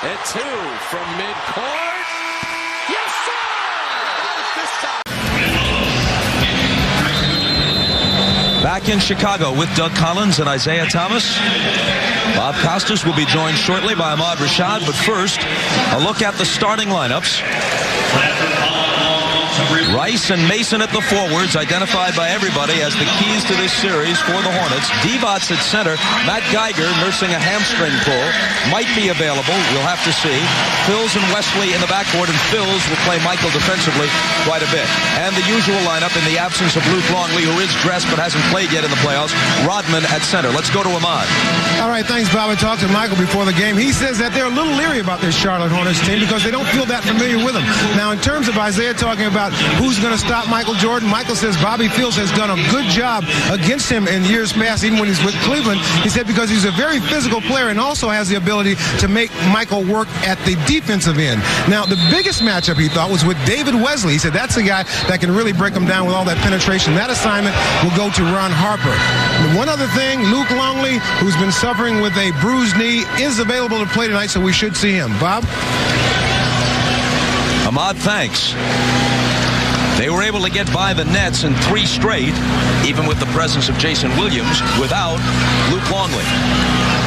At 2 from midcourt. Yes, sir! This time. Back in Chicago with Doug Collins and Isaiah Thomas. Bob Costas will be joined shortly by Ahmad Rashad, but first, a look at the starting lineups. Rice and Mason at the forwards, identified by everybody as the keys to this series for the Hornets. Divac at center. Matt Geiger, nursing a hamstring pull, might be available. We'll have to see. Phils and Wesley in the backcourt, and Phils will play Michael defensively quite a bit. And the usual lineup in the absence of Luke Longley, who is dressed but hasn't played yet in the playoffs. Rodman at center. Let's go to Ahmad. All right, thanks, Bob. I talked to Michael before the game. He says that they're a little leery about this Charlotte Hornets team because they don't feel that familiar with them. Now, in terms of Isaiah talking about who's going to stop Michael Jordan, Michael says Bobby Phils has done a good job against him in years past, even when he's with Cleveland. He said because he's a very physical player and also has the ability to make Michael work at the defensive end. Now, the biggest matchup, he thought, was with David Wesley. He said that's a guy that can really break him down with all that penetration. That assignment will go to Ron Harper. And one other thing, Luke Longley, who's been suffering with a bruised knee, is available to play tonight, so we should see him. Bob? Ahmad, thanks. They were able to get by the Nets in 3 straight, even with the presence of Jason Williams, without Luke Longley.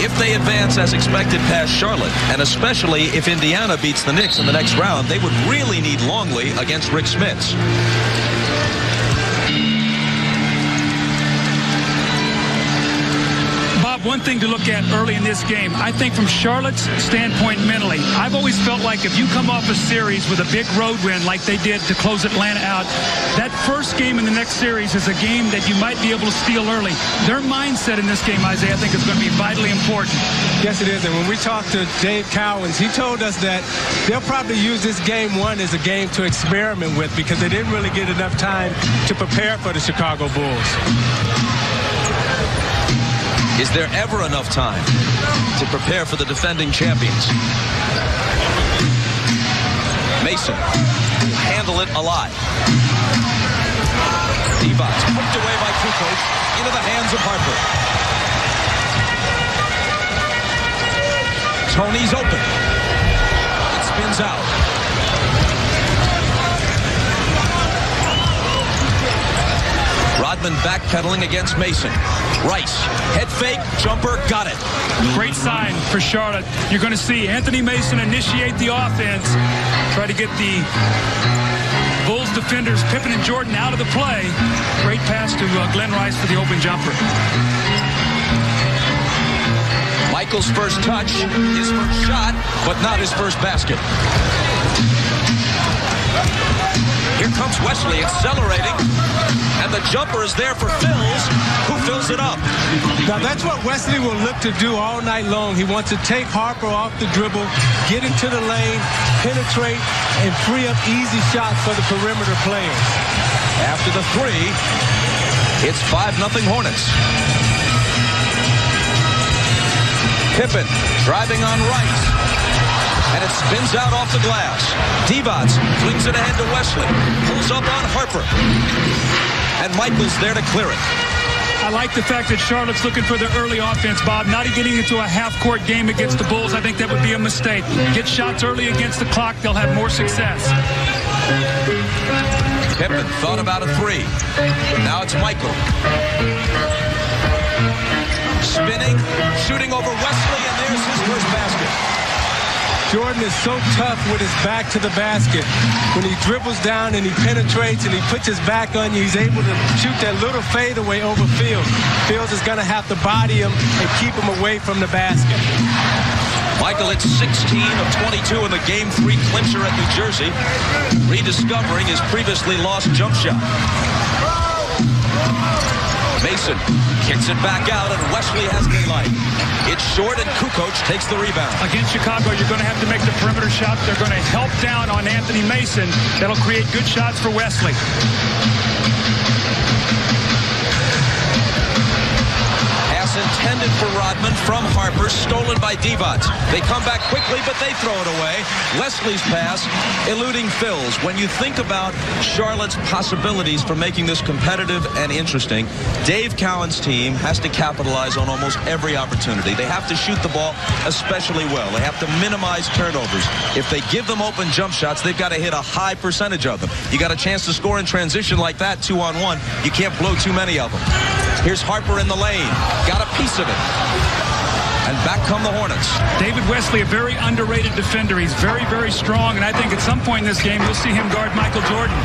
If they advance as expected past Charlotte, and especially if Indiana beats the Knicks in the next round, they would really need Longley against Rick Smits. One thing to look at early in this game, I think from Charlotte's standpoint mentally, I've always felt like if you come off a series with a big road win like they did to close Atlanta out, that first game in the next series is a game that you might be able to steal early. Their mindset in this game, Isaiah, I think is going to be vitally important. Yes, it is. And when we talked to Dave Cowens, he told us that they'll probably use this game 1 as a game to experiment with because they didn't really get enough time to prepare for the Chicago Bulls. Is there ever enough time to prepare for the defending champions? Mason will handle it a lot. Divac poked away by Kukoc into the hands of Harper. Tony's open. It spins out. Rodman backpedaling against Mason. Rice, head fake, jumper, got it. Great sign for Charlotte. You're going to see Anthony Mason initiate the offense, try to get the Bulls defenders, Pippen and Jordan, out of the play. Great pass to Glenn Rice for the open jumper. Michael's first touch, his first shot, but not his first basket. Here comes Wesley accelerating, and the jumper is there for Phils, who fills it up. Now that's what Wesley will look to do all night long. He wants to take Harper off the dribble, get into the lane, penetrate, and free up easy shots for the perimeter players. After the 3, it's 5-0 Hornets. Pippen driving on Rice. And it spins out off the glass. Divac flings it ahead to Wesley. Pulls up on Harper. And Michael's there to clear it. I like the fact that Charlotte's looking for the early offense, Bob. Not getting into a half-court game against the Bulls. I think that would be a mistake. Get shots early against the clock. They'll have more success. Pippen thought about a 3. Now it's Michael. Spinning, shooting over Wesley, and there's his first basket. Jordan is so tough with his back to the basket. When he dribbles down and he penetrates and he puts his back on you, he's able to shoot that little fadeaway over Fields. Fields is going to have to body him and keep him away from the basket. Michael hits 16 of 22 in the Game 3 clincher at New Jersey, rediscovering his previously lost jump shot. Mason kicks it back out, and Wesley has daylight. It's short, and Kukoc takes the rebound. Against Chicago, you're going to have to make the perimeter shots. They're going to help down on Anthony Mason. That'll create good shots for Wesley. Pass intended for Rodman from Harper, stolen by Divac. They come back quickly, but they throw it away. Wesley's pass, eluding Phil's. When you think about Charlotte's possibilities for making this competitive and interesting, Dave Cowan's team has to capitalize on almost every opportunity. They have to shoot the ball especially well. They have to minimize turnovers. If they give them open jump shots, they've got to hit a high percentage of them. You got a chance to score in transition like that, 2-on-1. You can't blow too many of them. Here's Harper in the lane. Got a piece of it. And back come the Hornets. David Wesley, a very underrated defender. He's very, very strong, and I think at some point in this game, you'll see him guard Michael Jordan.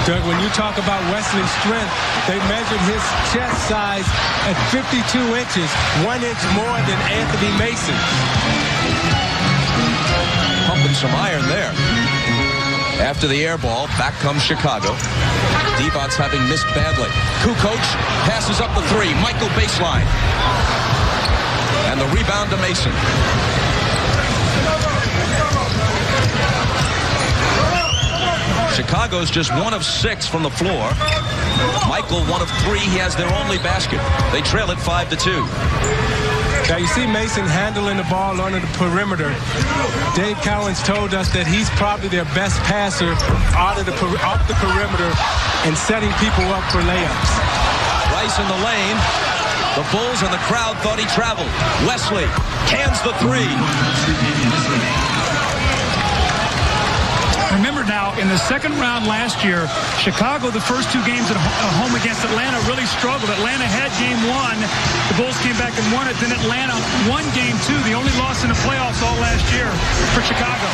Doug, when you talk about Wesley's strength, they measured his chest size at 52 inches, 1 inch more than Anthony Mason. Pumping some iron there. After the air ball, back comes Chicago. Divac's having missed badly. Kukoc passes up the three. Michael baseline. And the rebound to Mason. Chicago's just 1 of 6 from the floor. Michael 1 of 3. He has their only basket. They trail it 5-2. Now you see Mason handling the ball under the perimeter. Dave Cowens told us that he's probably their best passer off the perimeter and setting people up for layups. Rice in the lane. The Bulls and the crowd thought he traveled. Wesley cans the three. Remember now, in the second round last year, Chicago, the first 2 games at home against Atlanta, really struggled. Atlanta had game 1. The Bulls came back and won it. Then Atlanta won game 2, the only loss in the playoffs all last year for Chicago.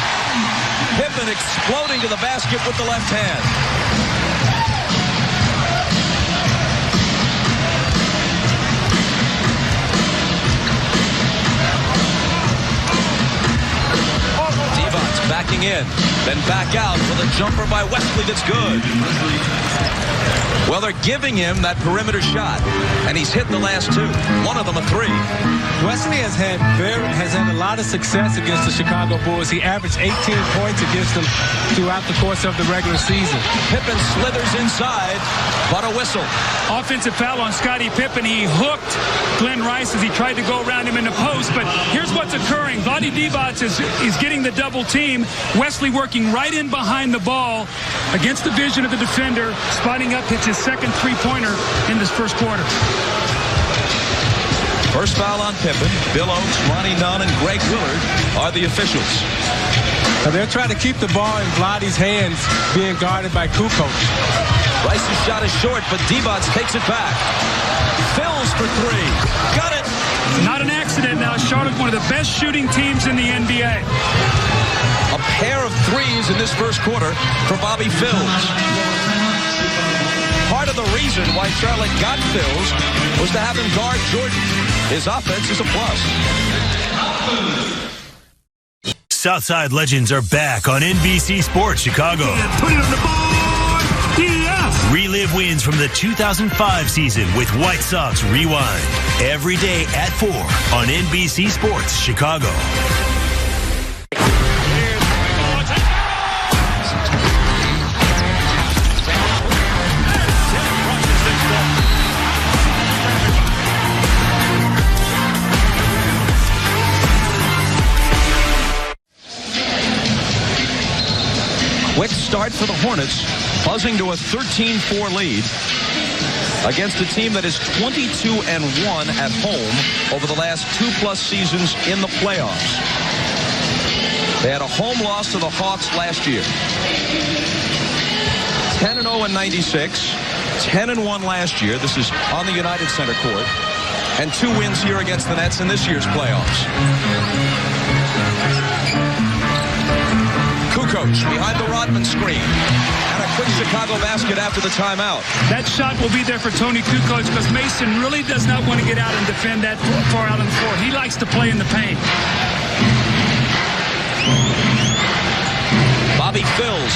Pippen exploding to the basket with the left hand. Backing in, then back out with a jumper by Wesley that's good. Well, they're giving him that perimeter shot, and he's hit the last 2. One of them a 3. Wesley has had a lot of success against the Chicago Bulls. He averaged 18 points against them throughout the course of the regular season. Pippen slithers inside, but a whistle. Offensive foul on Scottie Pippen. He hooked Glenn Rice as he tried to go around him in the post, but here's what's occurring. Vlade Divac is getting the double team. Wesley working right in behind the ball against the vision of the defender, spotting up, hits his second three-pointer in this first quarter. First foul on Pippen. Bill Oakes, Ronnie Nunn, and Greg Willard are the officials. Now they're trying to keep the ball in Vlade's hands, being guarded by Kukoc. Rice's shot is short, but Divac takes it back. Fills for 3. Got it. Not an accident now. Charlotte, one of the best shooting teams in the NBA. A pair of threes in this first quarter for Bobby Phills. Part of the reason why Charlotte got Phills was to have him guard Jordan. His offense is a plus. Southside Legends are back on NBC Sports Chicago. Put it on the board. Yes. Relive wins from the 2005 season with White Sox Rewind. Every day at 4 on NBC Sports Chicago. Quick start for the Hornets, buzzing to a 13-4 lead against a team that is 22-1 at home over the last 2+ seasons in the playoffs. They had a home loss to the Hawks last year. 10-0 in 96, 10-1 last year. This is on the United Center court. And 2 wins here against the Nets in this year's playoffs. Kukoc behind the Rodman screen. And a quick Chicago basket after the timeout. That shot will be there for Tony Kukoc because Mason really does not want to get out and defend that far out on the floor. He likes to play in the paint. Bobby Phills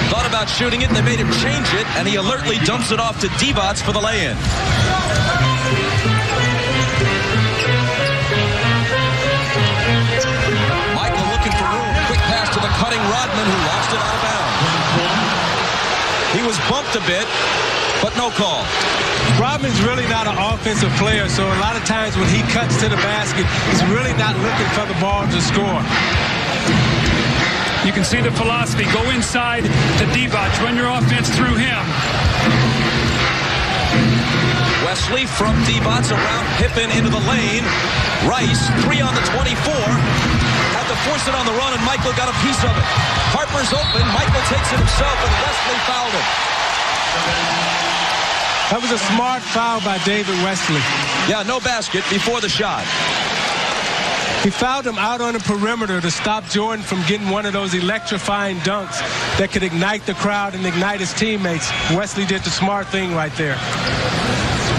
thought about shooting it, and they made him change it, and he alertly dumps it off to Divac for the lay-in. Michael looking for room. Quick pass to the cutting Rodman, who lost it out of bounds. He was bumped a bit, but no call. Rodman's really not an offensive player, so a lot of times when he cuts to the basket, he's really not looking for the ball to score. You can see the philosophy. Go inside to Divac. Run your offense through him. Wesley from Divac around Pippen into the lane. Rice, 3 on the 24. Had to force it on the run, and Michael got a piece of it. Harper's open. Michael takes it himself, and Wesley fouled him. That was a smart foul by David Wesley. Yeah, no basket before the shot. He fouled him out on the perimeter to stop Jordan from getting one of those electrifying dunks that could ignite the crowd and ignite his teammates. Wesley did the smart thing right there.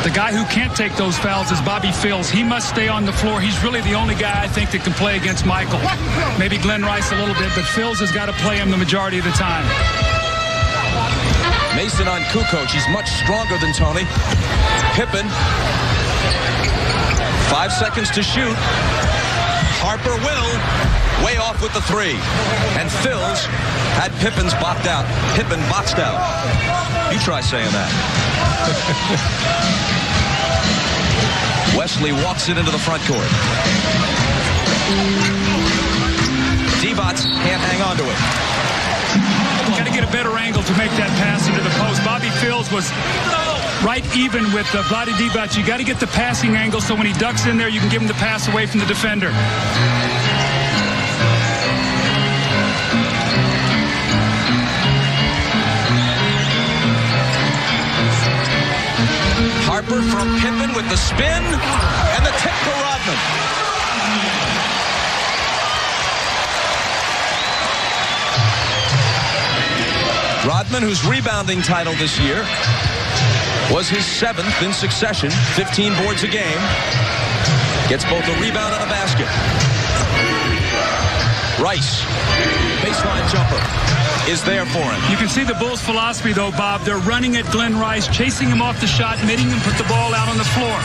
The guy who can't take those fouls is Bobby Phills. He must stay on the floor. He's really the only guy I think that can play against Michael. Maybe Glenn Rice a little bit, but Phills has got to play him the majority of the time. Mason on Kukoc. He's much stronger than Tony. Pippen. 5 seconds to shoot. Harper will. Way off with the 3. And Phills had Pippen boxed out. You try saying that. Wesley walks it into the front court. Divac can't hang on to it. Got to get a better angle to make that pass into the post. Bobby Phills was right even with Vlade Divac. You got to get the passing angle so when he ducks in there, you can give him the pass away from the defender. Harper from Pippen with the spin and the tip to Rodman. Rodman, whose rebounding title this year was his 7th in succession, 15 boards a game, gets both a rebound and a basket. Rice, baseline jumper, is there for him. You can see the Bulls' philosophy, though, Bob. They're running at Glenn Rice, chasing him off the shot, making him put the ball out on the floor.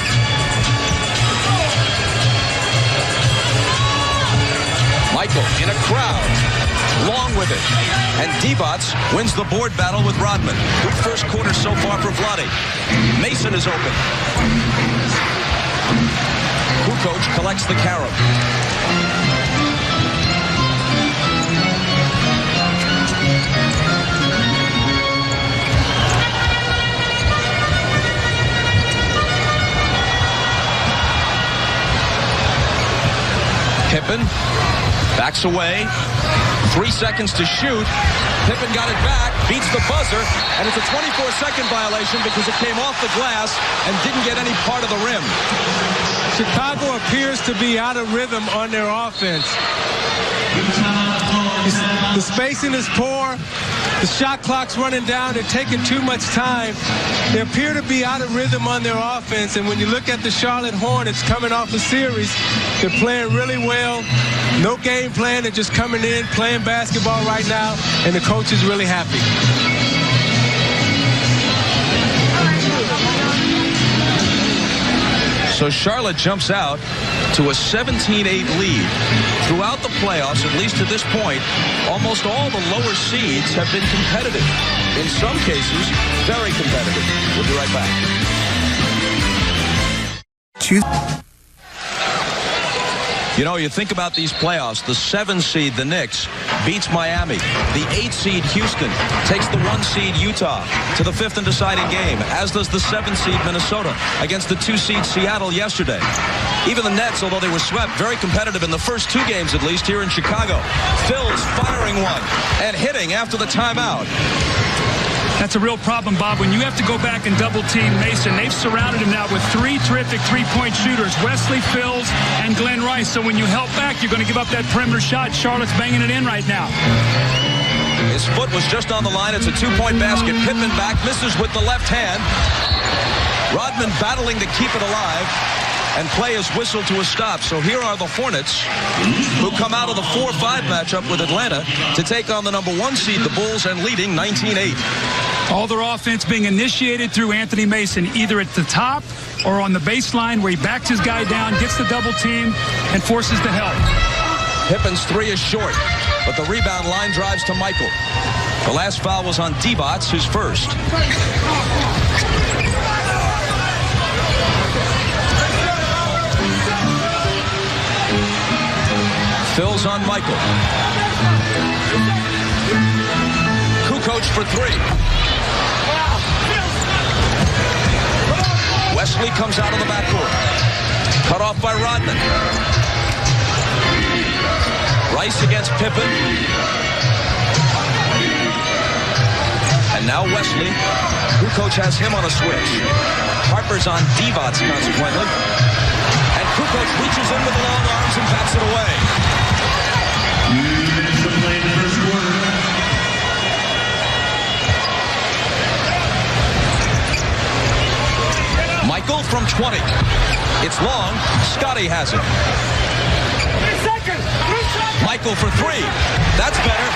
Michael in a crowd, long with it. And Divac wins the board battle with Rodman. Good first quarter so far for Vlade. Mason is open. Kukoc collects the carom. Pippen backs away. 3 seconds to shoot. Pippen got it back, beats the buzzer, and it's a 24-second violation because it came off the glass and didn't get any part of the rim. Chicago appears to be out of rhythm on their offense. The spacing is poor. The shot clock's running down. They're taking too much time. They appear to be out of rhythm on their offense. And when you look at the Charlotte Hornets coming off a series, they're playing really well. No game plan. They're just coming in, playing basketball right now. And the coach is really happy. So Charlotte jumps out to a 17-8 lead. Throughout the playoffs, at least to this point, almost all the lower seeds have been competitive. In some cases, very competitive. We'll be right back. You know, you think about these playoffs, the 7 seed, the Knicks, beats Miami. The 8 seed, Houston, takes the 1 seed, Utah, to the 5th and deciding game, as does the 7 seed, Minnesota, against the 2 seed, Seattle, yesterday. Even the Nets, although they were swept, very competitive in the first 2 games, at least, here in Chicago. Phil's firing one and hitting after the timeout. That's a real problem, Bob. When you have to go back and double-team Mason, they've surrounded him now with 3 terrific three-point shooters, Wesley, Phills, and Glenn Rice. So when you help back, you're going to give up that perimeter shot. Charlotte's banging it in right now. His foot was just on the line. It's a 2-point basket. Pippen back, misses with the left hand. Rodman battling to keep it alive. And play is whistled to a stop. So here are the Hornets, who come out of the 4-5 matchup with Atlanta to take on the number 1 seed, the Bulls, and leading 19-8. All their offense being initiated through Anthony Mason, either at the top or on the baseline where he backs his guy down, gets the double team, and forces the help. Pippen's 3 is short, but the rebound line drives to Michael. The last foul was on Divac, his first. Phil's on Michael. Kukoc for three. Wesley comes out of the backcourt. Cut off by Rodman. Rice against Pippen. And now Wesley. Kukoc has him on a switch. Harper's on Divac consequently. And Kukoc reaches in with the long arms and bats it away. Minutes to play in the first quarter. Michael from 20. It's long. Scotty has it. Michael for three. That's better.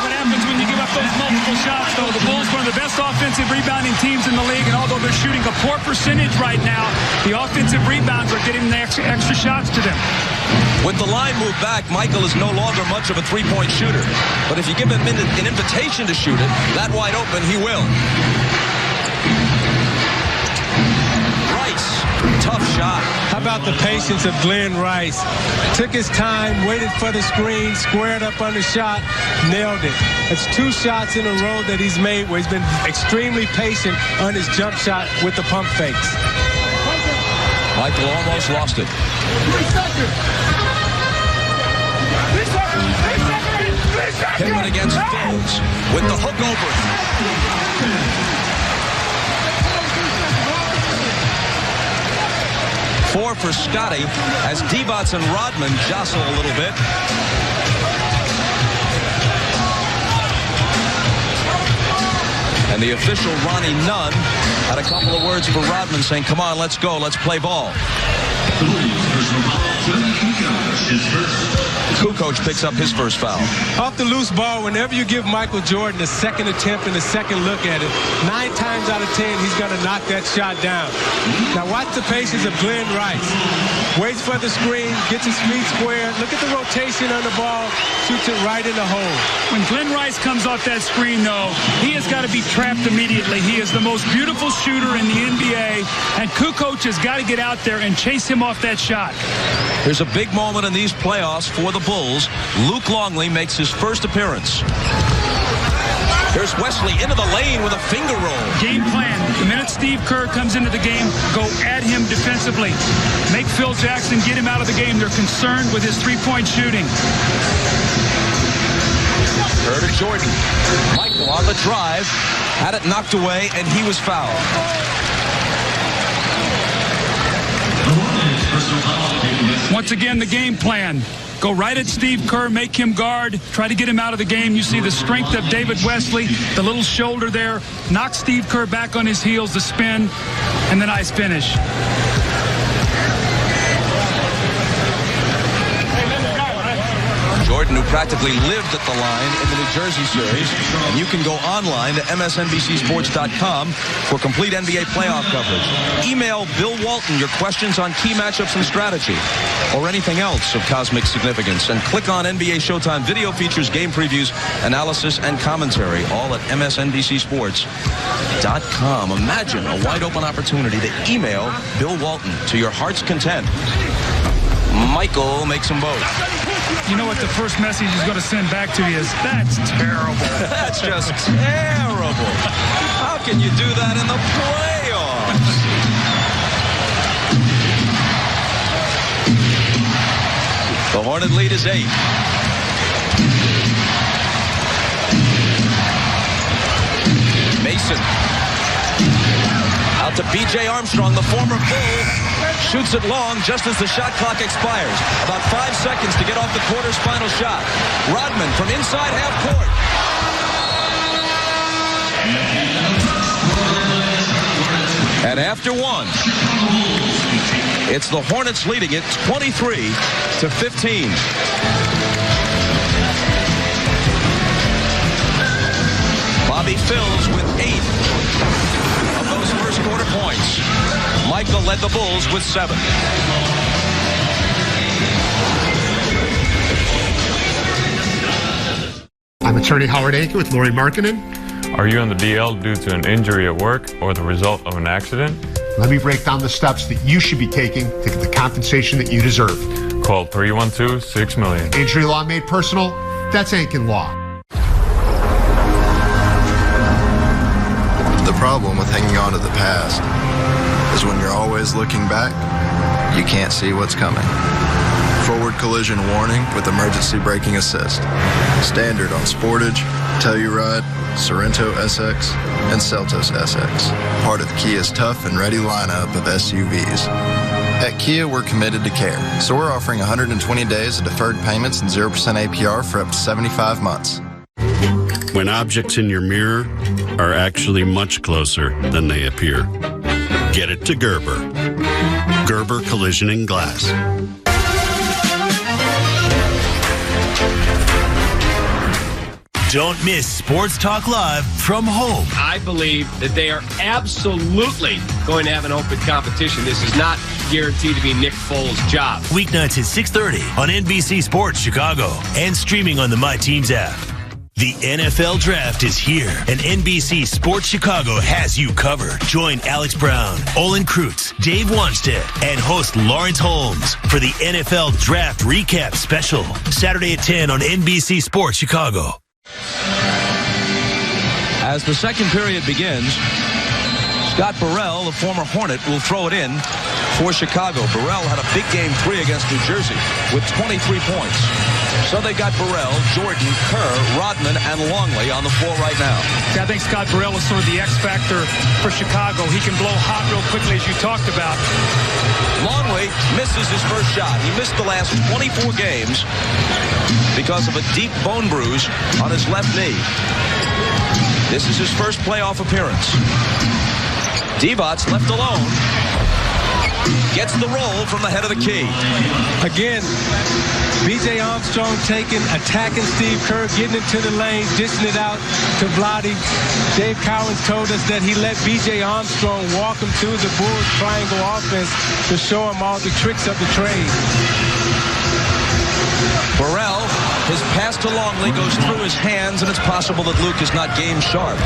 What happens when you give up those multiple shots, though? The Bulls, one of the best offensive rebounding teams in the league, and although they're shooting a poor percentage right now, the offensive rebounds are getting the extra shots to them. With the line moved back, Michael is no longer much of a three-point shooter. But if you give him an invitation to shoot it, that wide open, he will. Rice, tough shot. How about the patience of Glenn Rice? Took his time, waited for the screen, squared up on the shot, nailed it. It's 2 shots in a row that he's made where he's been extremely patient on his jump shot with the pump fakes. Michael almost lost it. Pittman against Phillips with the hook over. 4 for Scotty as Divac and Rodman jostle a little bit. And the official, Ronnie Nunn, had a couple of words for Rodman saying, come on, let's go, let's play ball. Kukoc picks up his first foul. Off the loose ball, whenever you give Michael Jordan a second attempt and a second look at it, 9 times out of 10, he's going to knock that shot down. Now watch the patience of Glenn Rice. Waits for the screen, gets his feet squared. Look at the rotation on the ball, shoots it right in the hole. When Glenn Rice comes off that screen, though, he has got to be trapped immediately. He is the most beautiful shooter in the NBA, and Kukoc has got to get out there and chase him off that shot. There's a big moment in these playoffs for the Bulls. Luke Longley makes his first appearance. Here's Wesley into the lane with a finger roll. Game plan. The minute Steve Kerr comes into the game, go at him defensively. Make Phil Jackson get him out of the game. They're concerned with his three-point shooting. Kerr to Jordan. Michael on the drive. Had it knocked away, and he was fouled. Once again, the game plan. Go right at Steve Kerr, make him guard, try to get him out of the game. You see the strength of David Wesley, the little shoulder there, knock Steve Kerr back on his heels, the spin, and the nice finish. Jordan, who practically lived at the line in the New Jersey series. And you can go online to msnbcsports.com for complete NBA playoff coverage. Email Bill Walton your questions on key matchups and strategy or anything else of cosmic significance. And click on NBA Showtime video features, game previews, analysis, and commentary, all at msnbcsports.com. Imagine a wide-open opportunity to email Bill Walton to your heart's content. Michael makes them both. You know what the first message he's going to send back to you is? That's terrible. That's just terrible. How can you do that in the playoffs? The Hornet lead is 8. Mason. Out to B.J. Armstrong, the former Bull. Shoots it long just as the shot clock expires. About 5 seconds to get off the quarter's final shot. Rodman from inside half court. And after 1, it's the Hornets leading it 23-15. Bobby Phills with 8 of those first quarter points. Michael led the Bulls with 7. I'm attorney Howard Aiken with Lori Markkinen. Are you on the DL due to an injury at work or the result of an accident? Let me break down the steps that you should be taking to get the compensation that you deserve. Call 312-6-million. Injury law made personal? That's Ankin Law. The problem with hanging on to the past is when you're always looking back, you can't see what's coming. Forward collision warning with emergency braking assist. Standard on Sportage, Telluride, Sorento SX, and Seltos SX. Part of Kia's tough and ready lineup of SUVs. At Kia, we're committed to care, so we're offering 120 days of deferred payments and 0% APR for up to 75 months. When objects in your mirror are actually much closer than they appear. Get it to Gerber. Gerber Collision and Glass. Don't miss Sports Talk Live from home. I believe that they are absolutely going to have an open competition. This is not guaranteed to be Nick Foles' job. Weeknights at 6:30 on NBC Sports Chicago and streaming on the My Teams app. The NFL Draft is here, and NBC Sports Chicago has you covered. Join Alex Brown, Olin Kreutz, Dave Wanstead, and host Lawrence Holmes for the NFL Draft Recap Special, Saturday at 10 on NBC Sports Chicago. As the second period begins, Scott Burrell, the former Hornet, will throw it in for Chicago. Burrell had a big game 3 against New Jersey with 23 points. So they got Burrell, Jordan, Kerr, Rodman, and Longley on the floor right now. Yeah, I think Scott Burrell is sort of the X factor for Chicago. He can blow hot real quickly, as you talked about. Longley misses his first shot. He missed the last 24 games because of a deep bone bruise on his left knee. This is his first playoff appearance. Divot's left alone. Gets the roll from the head of the key. Again, B.J. Armstrong attacking Steve Kerr, getting into the lane, dishing it out to Vlade. Dave Cowens told us that he let B.J. Armstrong walk him through the Bulls triangle offense to show him all the tricks of the trade. Burrell, his pass to Longley goes through his hands, and it's possible that Luke is not game sharp.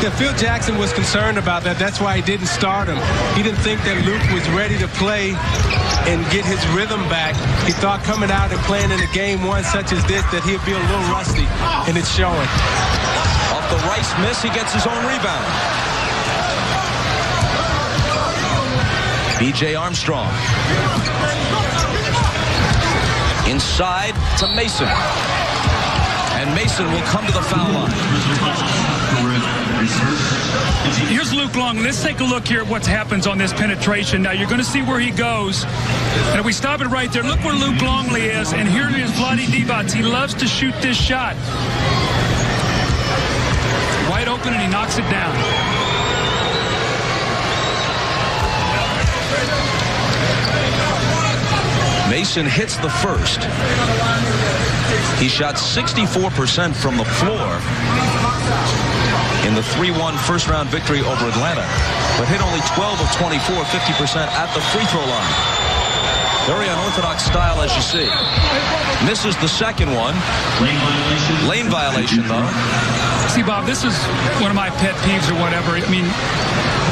Yeah, Phil Jackson was concerned about that. That's why he didn't start him. He didn't think that Luke was ready to play and get his rhythm back. He thought coming out and playing in a game 1 such as this that he'd be a little rusty, and it's showing. Off the Rice miss, he gets his own rebound. B.J. Armstrong. Inside to Mason. And Mason will come to the foul line. Here's Luke Long. Let's take a look here at what happens on this penetration. Now, you're going to see where he goes. And if we stop it right there, look where Luke Longley is. And here is Vlade Divac. He loves to shoot this shot. Wide open, and he knocks it down. Mason hits the first. He shot 64% from the floor in the 3-1 first-round victory over Atlanta, but hit only 12 of 24, 50% at the free throw line. Very unorthodox style, as you see. Misses the second one. Lane violation, though. See, Bob, this is one of my pet peeves or whatever. I mean,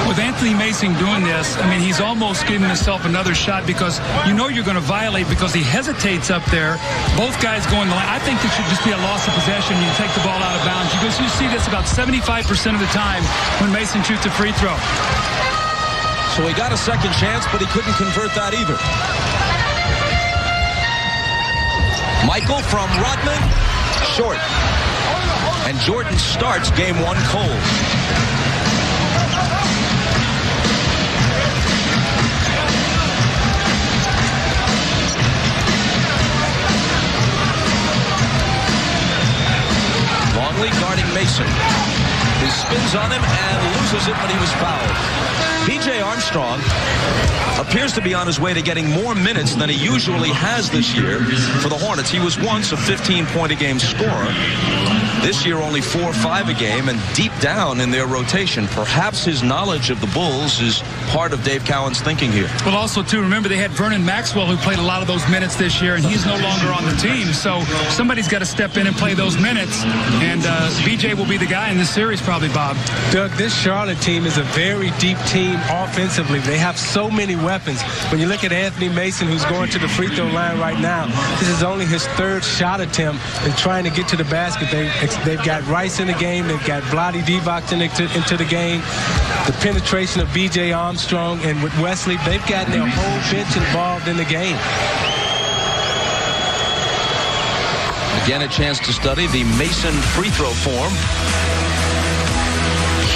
with Anthony Mason doing this, I mean, he's almost giving himself another shot because you know you're going to violate because he hesitates up there. Both guys go in the line. I think it should just be a loss of possession. You take the ball out of bounds. You see this about 75% of the time when Mason shoots a free throw. So he got a second chance, but he couldn't convert that either. Michael from Rodman, short. And Jordan starts game 1 cold. Longley guarding Mason. He spins on him and loses it, but he was fouled. B.J. Armstrong appears to be on his way to getting more minutes than he usually has this year for the Hornets. He was once a 15-point-a-game scorer. This year, only 4 or 5 a game, and deep down in their rotation. Perhaps his knowledge of the Bulls is part of Dave Cowan's thinking here. Well, also, too, remember they had Vernon Maxwell, who played a lot of those minutes this year, and he's no longer on the team. So somebody's got to step in and play those minutes, and BJ will be the guy in this series probably, Bob. Doug, this Charlotte team is a very deep team offensively. They have so many weapons. When you look at Anthony Mason, who's going to the free throw line right now, this is only his 3rd shot attempt in trying to get to the basket. They've got Rice in the game. They've got Vlade Divac into the game. The penetration of B.J. Armstrong, and with Wesley, they've gotten their whole bench involved in the game. Again, a chance to study the Mason free throw form.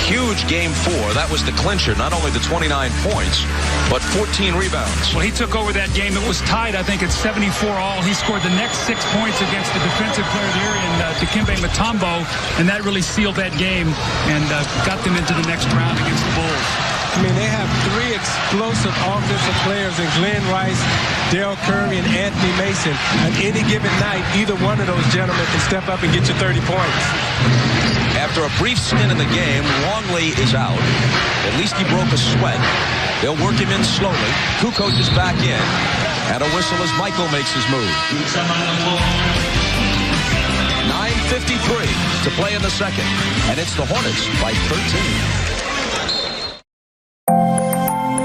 Huge game 4. That was the clincher. Not only the 29 points, but 14 rebounds. Well, he took over that game. It was tied, I think, at 74 all. He scored the next 6 points against the defensive player of the year in Dikembe Mutombo, and that really sealed that game and got them into the next round against the Bulls. I mean, they have 3 explosive offensive players in Glenn Rice, Dale Curry, and Anthony Mason. On any given night, either one of those gentlemen can step up and get you 30 points. After a brief stint in the game, Longley is out. At least he broke a sweat. They'll work him in slowly. Kukoc is back in. And a whistle as Michael makes his move. 9:53 to play in the second. And it's the Hornets by 13.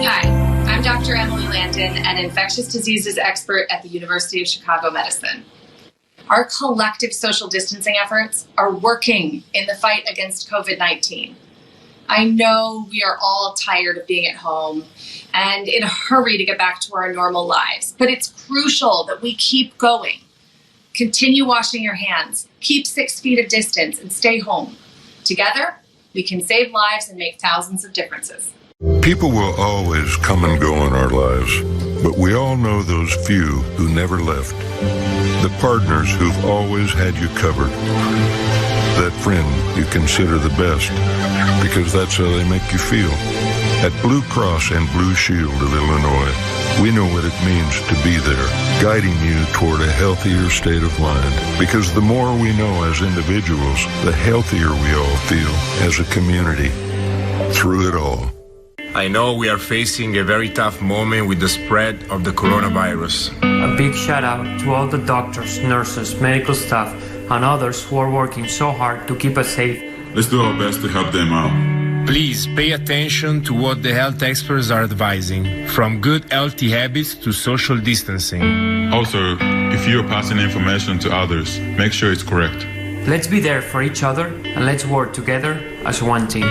Hi, I'm Dr. Emily Landon, an infectious diseases expert at the University of Chicago Medicine. Our collective social distancing efforts are working in the fight against COVID-19. I know we are all tired of being at home and in a hurry to get back to our normal lives, but it's crucial that we keep going. Continue washing your hands, keep 6 feet of distance, and stay home. Together, we can save lives and make thousands of differences. People will always come and go in our lives, but we all know those few who never left. The partners who've always had you covered. That friend you consider the best, because that's how they make you feel. At Blue Cross and Blue Shield of Illinois, we know what it means to be there, guiding you toward a healthier state of mind. Because the more we know as individuals, the healthier we all feel as a community. Through it all. I know we are facing a very tough moment with the spread of the coronavirus. A big shout out to all the doctors, nurses, medical staff, and others who are working so hard to keep us safe. Let's do our best to help them out. Please pay attention to what the health experts are advising, from good healthy habits to social distancing. Also, if you are passing information to others, make sure it's correct. Let's be there for each other and let's work together as one team.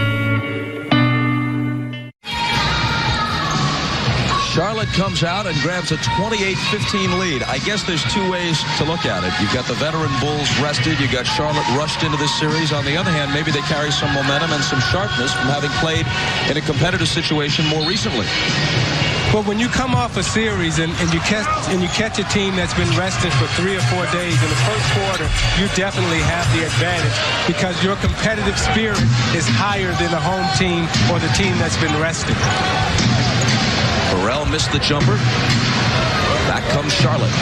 Charlotte comes out and grabs a 28-15 lead. I guess there's 2 ways to look at it. You've got the veteran Bulls rested. You've got Charlotte rushed into this series. On the other hand, maybe they carry some momentum and some sharpness from having played in a competitive situation more recently. But when you come off a series and you catch a team that's been rested for 3 or 4 days in the first quarter, you definitely have the advantage because your competitive spirit is higher than the home team or the team that's been rested. Burrell missed the jumper. Back comes Charlotte.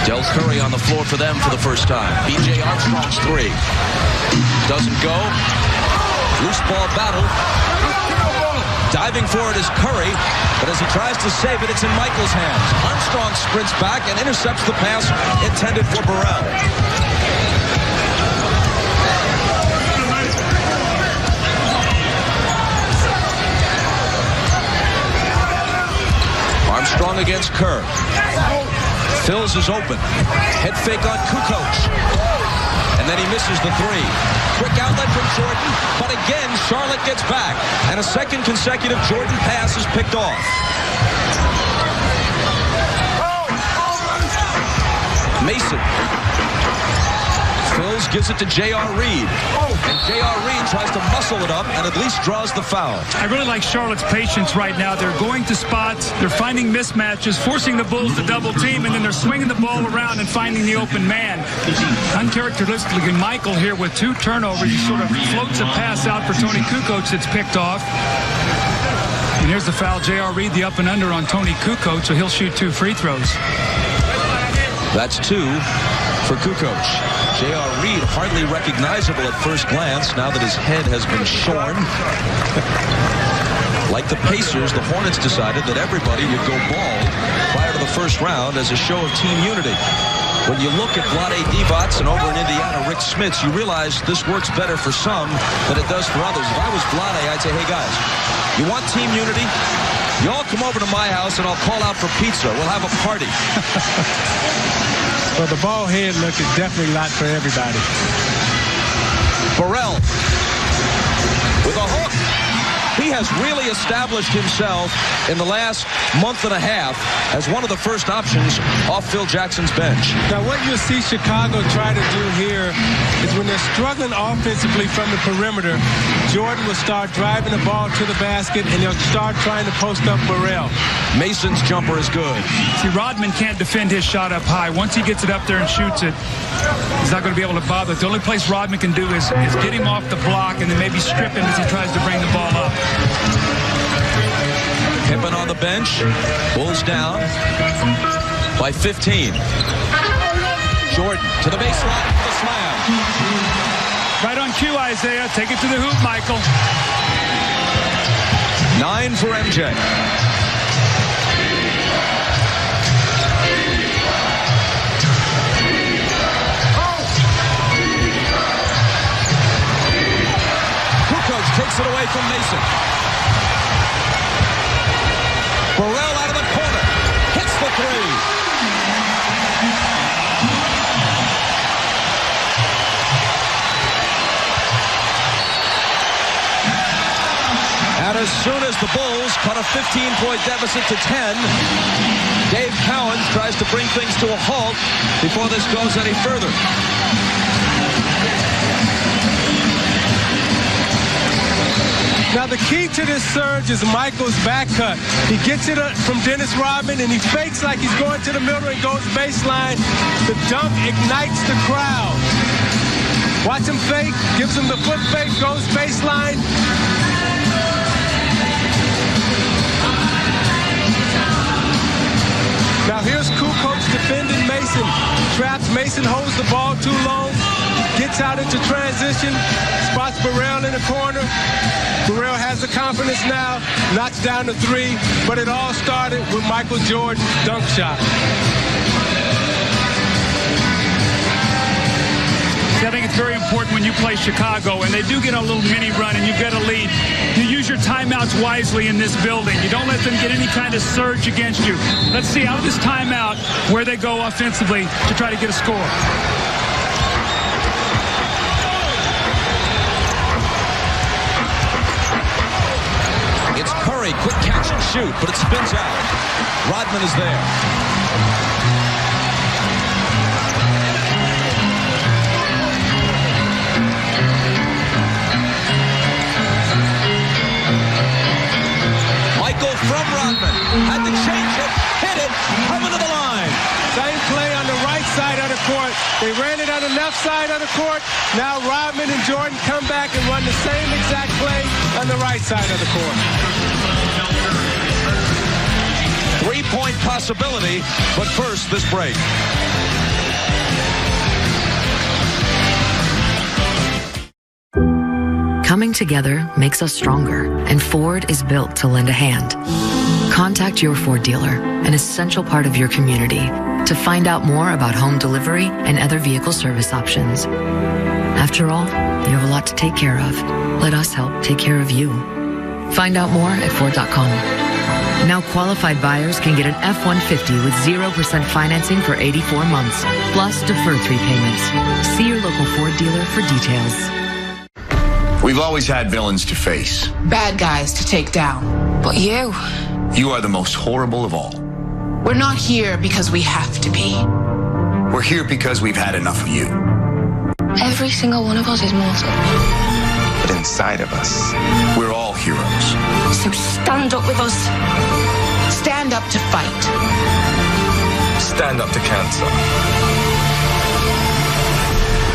Del Curry on the floor for them for the first time. B.J. Armstrong's 3. Doesn't go. Loose ball battle. Diving for it is Curry, but as he tries to save it, it's in Michael's hands. Armstrong sprints back and intercepts the pass intended for Burrell. Armstrong against Kerr. Phils is open. Head fake on Kukoc. And then he misses the 3. Quick outlet from Jordan, but again, Charlotte gets back. And a second consecutive Jordan pass is picked off. Mason. Phils gives it to J.R. Reed. And J.R. Reed tries to muscle it up and at least draws the foul. I really like Charlotte's patience right now. They're going to spots, they're finding mismatches, forcing the Bulls to double team, and then they're swinging the ball around and finding the open man. Uncharacteristically, Michael here with 2 turnovers. He sort of floats a pass out for Tony Kukoc that's picked off. And here's the foul. J.R. Reed, the up and under on Tony Kukoc, so he'll shoot 2 free throws. That's 2. for Kukoc. J.R. Reed hardly recognizable at first glance now that his head has been shorn. Like the Pacers, the Hornets decided that everybody would go bald prior to the first round as a show of team unity. When you look at Vlade Divac and over in Indiana, Rick Smits, you realize this works better for some than it does for others. If I was Vlade, I'd say, hey guys, you want team unity? You all come over to my house and I'll call out for pizza. We'll have a party. Well, the ball head look is definitely not for everybody. Burrell with a hook. He has really established himself in the last month and a half as one of the first options off Phil Jackson's bench. Now, what you'll see Chicago try to do here is when they're struggling offensively from the perimeter, Jordan will start driving the ball to the basket, and they'll start trying to post up Burrell. Mason's jumper is good. See, Rodman can't defend his shot up high. Once he gets it up there and shoots it, he's not going to be able to bother. The only place Rodman can do is get him off the block and then maybe strip him as he tries to bring the ball up. Pippen on the bench. Bulls down by 15. Jordan to the baseline for the slam. Right on cue, Isaiah. Take it to the hoop, Michael. 9 for MJ. Kukoc takes it away from Mason. Burrell out of the corner. Hits the three. And as soon as the Bulls cut a 15-point deficit to 10, Dave Cowens tries to bring things to a halt before this goes any further. Now, the key to this surge is Michael's back cut. He gets it from Dennis Rodman, and he fakes like he's going to the middle and goes baseline. The dunk ignites the crowd. Watch him fake, gives him the foot fake, goes baseline. Now, here's Kukoc defending Mason. Traps Mason, holds the ball too long, gets out into transition, spots Burrell in the corner. Burrell has the confidence now, knocks down the three, but it all started with Michael Jordan's dunk shot. I think it's very important when you play Chicago and they do get a little mini run and you've got a lead. You use your timeouts wisely in this building. You don't let them get any kind of surge against you. Let's see out of this timeout where they go offensively to try to get a score. It's Curry, quick catch and shoot, but it spins out. Rodman is there. Michael from Rodman. Had to change it, hit it, coming to the line. Same play on the right side of the court. They ran it on the left side of the court. Now Rodman and Jordan come back and run the same exact play on the right side of the court. 3-point possibility, but first, this break. Coming together makes us stronger, and Ford is built to lend a hand. Contact your Ford dealer, an essential part of your community, to find out more about home delivery and other vehicle service options. After all, you have a lot to take care of. Let us help take care of you. Find out more at Ford.com. Now qualified buyers can get an F-150 with 0% financing for 84 months, plus deferred 3 payments. See your local Ford dealer for details. We've always had villains to face. Bad guys to take down. But you are the most horrible of all. We're not here because we have to be. We're here because we've had enough of you. Every single one of us is mortal. But inside of us, we're all heroes. So stand up with us. Stand up to fight. Stand up to cancer.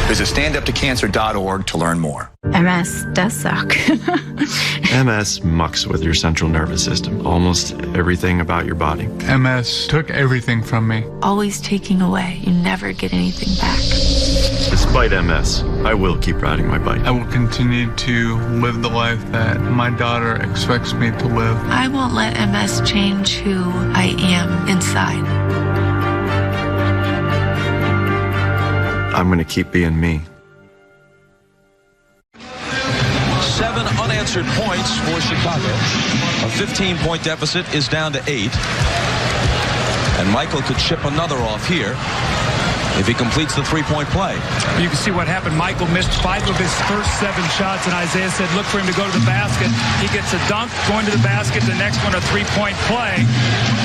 Visit standuptocancer.org to learn more. MS does suck. MS mucks with your central nervous system, almost everything about your body. MS took everything from me. Always taking away. You never get anything back. Despite MS, I will keep riding my bike. I will continue to live the life that my daughter expects me to live. I won't let MS change who I am inside. I'm going to keep being me. 7 unanswered points for Chicago. A 15-point deficit is down to 8. And Michael could chip another off here if he completes the three-point play. You can see what happened. Michael missed 5 of his first 7 shots, and Isaiah said, look for him to go to the basket. He gets a dunk, going to the basket. The next one, a three-point play.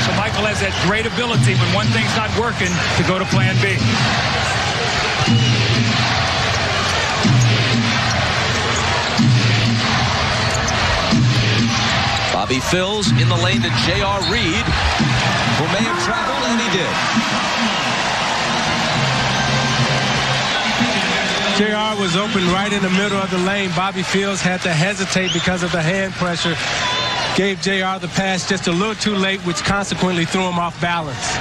So Michael has that great ability when one thing's not working to go to plan B. Bobby Phills in the lane to J.R. Reed, who may have traveled, and he did. J.R. was open right in the middle of the lane. Bobby Phills had to hesitate because of the hand pressure. Gave J.R. the pass just a little too late, which consequently threw him off balance.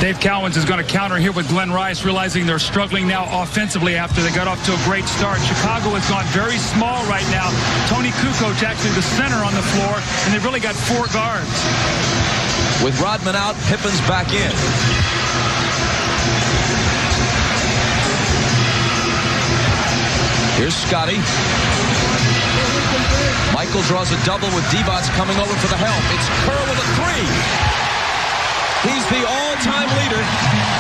Dave Cowens is going to counter here with Glenn Rice, realizing they're struggling now offensively after they got off to a great start. Chicago has gone very small right now. Tony Kukoc actually the center on the floor, and they've really got 4 guards. With Rodman out, Pippen's back in. Here's Scotty. Michael draws a double with Divac coming over for the help. It's Kerr with a 3. He's the all-time leader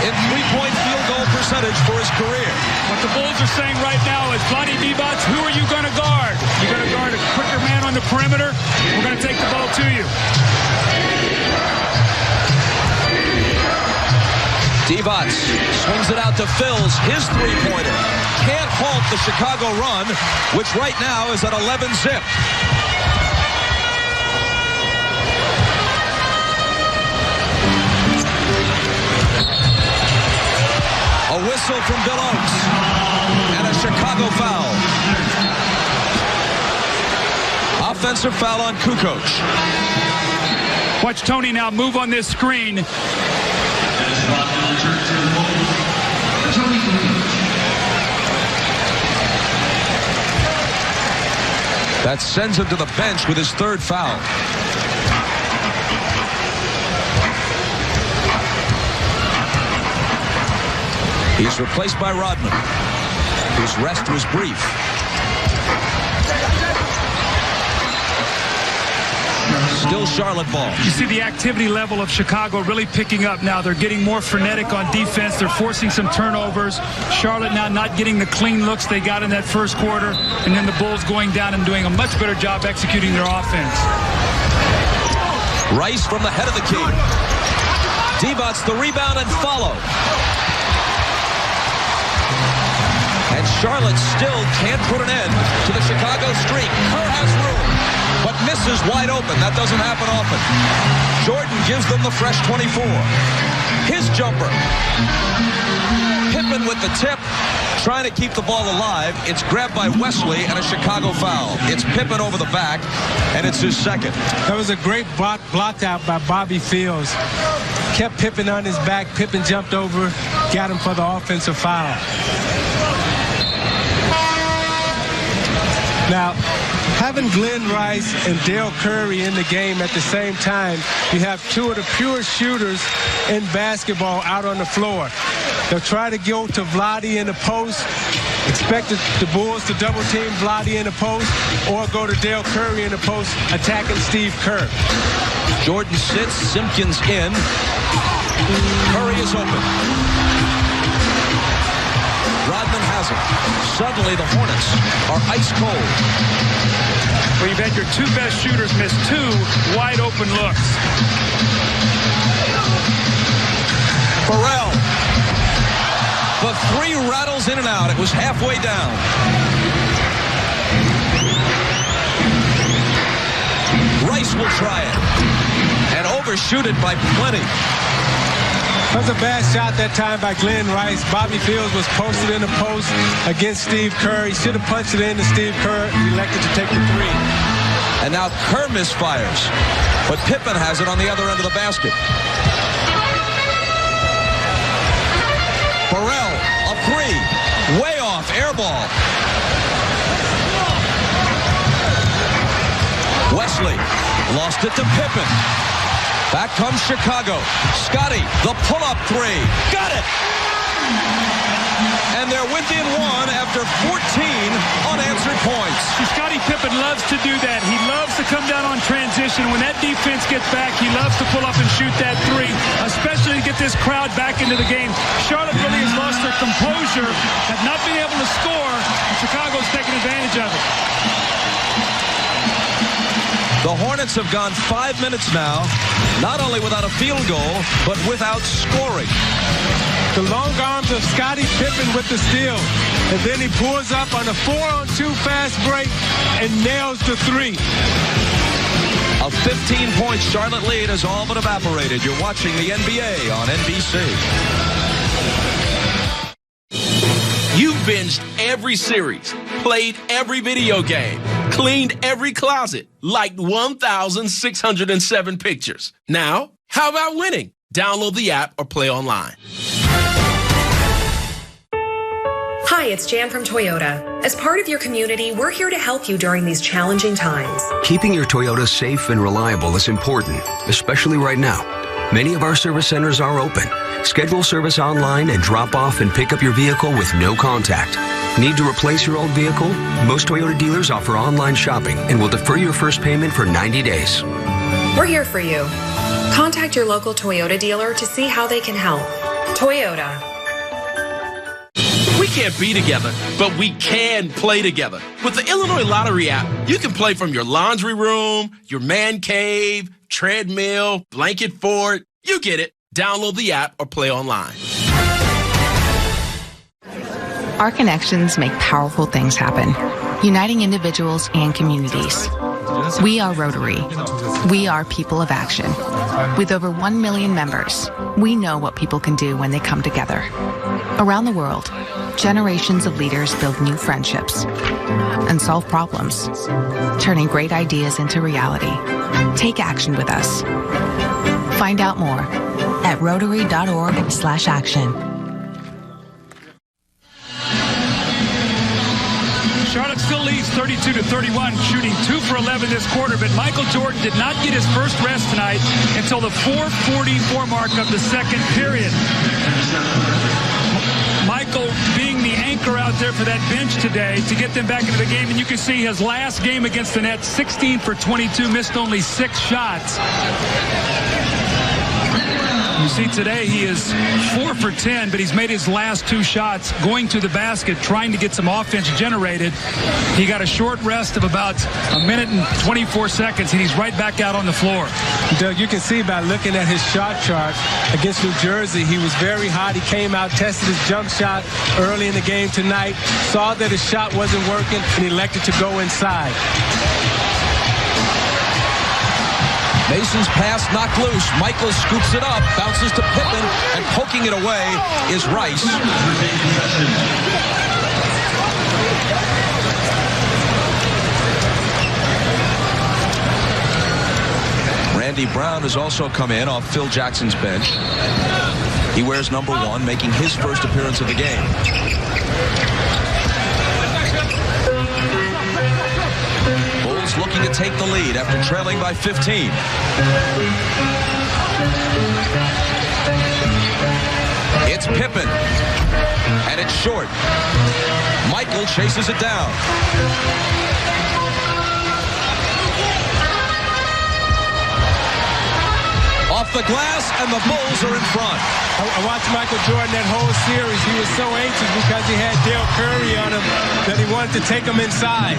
in three-point field goal percentage for his career. What the Bulls are saying right now is, Vlade Divac, who are you going to guard? You're going to guard a quicker man on the perimeter? We're going to take the ball to you. Divac swings it out to Phills. His three-pointer can't halt the Chicago run, which right now is at 11-zip. A whistle from Bill Oakes and a Chicago foul. Offensive foul on Kukoc. Watch Tony now move on this screen. That sends him to the bench with his 3rd foul. He's replaced by Rodman, whose rest was brief. Still Charlotte ball. You see the activity level of Chicago really picking up now. They're getting more frenetic on defense. They're forcing some turnovers. Charlotte now not getting the clean looks they got in that first quarter. And then the Bulls going down and doing a much better job executing their offense. Rice from the head of the key. Divac the rebound and follow. And Charlotte still can't put an end to the Chicago streak. Kerr has room, but misses wide open. That doesn't happen often. Jordan gives them the fresh 24. His jumper. Pippen with the tip, trying to keep the ball alive. It's grabbed by Wesley and a Chicago foul. It's Pippen over the back, and it's his 2nd. That was a great blocked out by Bobby Phills. Kept Pippen on his back. Pippen jumped over, got him for the offensive foul. Now, having Glenn Rice and Dale Curry in the game at the same time, you have 2 of the purest shooters in basketball out on the floor. They'll try to go to Vlade in the post, expect the Bulls to double-team Vlade in the post, or go to Dale Curry in the post, attacking Steve Kerr. Jordan sits, Simpkins in. Curry is open. Rodman has it. Suddenly the Hornets are ice cold. Well, you've had your 2 best shooters miss 2 wide open looks. Burrell. The 3 rattles in and out. It was halfway down. Rice will try it. And overshoot it by plenty. That was a bad shot that time by Glenn Rice. Bobby Fields was posted in the post against Steve Kerr. He should have punched it into Steve Kerr. He elected to take the three. And now Kerr misfires. But Pippen has it on the other end of the basket. Burrell, a three. Way off, air ball. Wesley lost it to Pippen. Back comes Chicago. Scotty, the pull-up three. Got it! And they're within one after 14 unanswered points. Scottie Pippen loves to do that. He loves to come down on transition. When that defense gets back, he loves to pull up and shoot that three, especially to get this crowd back into the game. Charlotte really has lost their composure, have not been able to score, and Chicago's taking advantage of it. The Hornets have gone 5 minutes now, not only without a field goal, but without scoring. The long arms of Scottie Pippen with the steal. And then he pulls up on a 4-on-2 fast break and nails the three. A 15-point Charlotte lead has all but evaporated. You're watching the NBA on NBC. You've binged every series, played every video game, cleaned every closet, liked 1,607 pictures. Now, how about winning? Download the app or play online. Hi, it's Jan from Toyota. As part of your community, we're here to help you during these challenging times. Keeping your Toyota safe and reliable is important, especially right now. Many of our service centers are open. Schedule service online and drop off and pick up your vehicle with no contact. Need to replace your old vehicle? Most Toyota dealers offer online shopping and will defer your first payment for 90 days. We're here for you. Contact your local Toyota dealer to see how they can help. Toyota. We can't be together, but we can play together. With the Illinois Lottery app, you can play from your laundry room, your man cave, treadmill, blanket fort. You get it. Download the app or play online. Our connections make powerful things happen, uniting individuals and communities. We are Rotary. We are people of action. With over 1 million members, we know what people can do when they come together. Around the world, generations of leaders build new friendships and solve problems, turning great ideas into reality. Take action with us. Find out more at Rotary.org/action. Charlotte still leads 32-31, shooting 2 for 11 this quarter, but Michael Jordan did not get his first rest tonight until the 4:44 mark of the second period. Michael being the anchor out there for that bench today to get them back into the game, and you can see his last game against the Nets, 16 for 22, missed only 6 shots. You see today he is 4 for 10, but he's made his last 2 shots going to the basket, trying to get some offense generated. He got a short rest of about 1 minute and 24 seconds, and he's right back out on the floor. Doug, you can see by looking at his shot chart against New Jersey, he was very hot. He came out, tested his jump shot early in the game tonight, saw that his shot wasn't working, and elected to go inside. Mason's pass knocked loose. Michael scoops it up, bounces to Pippen, and poking it away is Rice. Randy Brown has also come in off Phil Jackson's bench. He wears number 1, making his first appearance of the game. Looking to take the lead after trailing by 15. It's Pippen, and it's short. Michael chases it down. Off the glass, and the Bulls are in front. I watched Michael Jordan that whole series. He was so anxious because he had Dale Curry on him that he wanted to take him inside.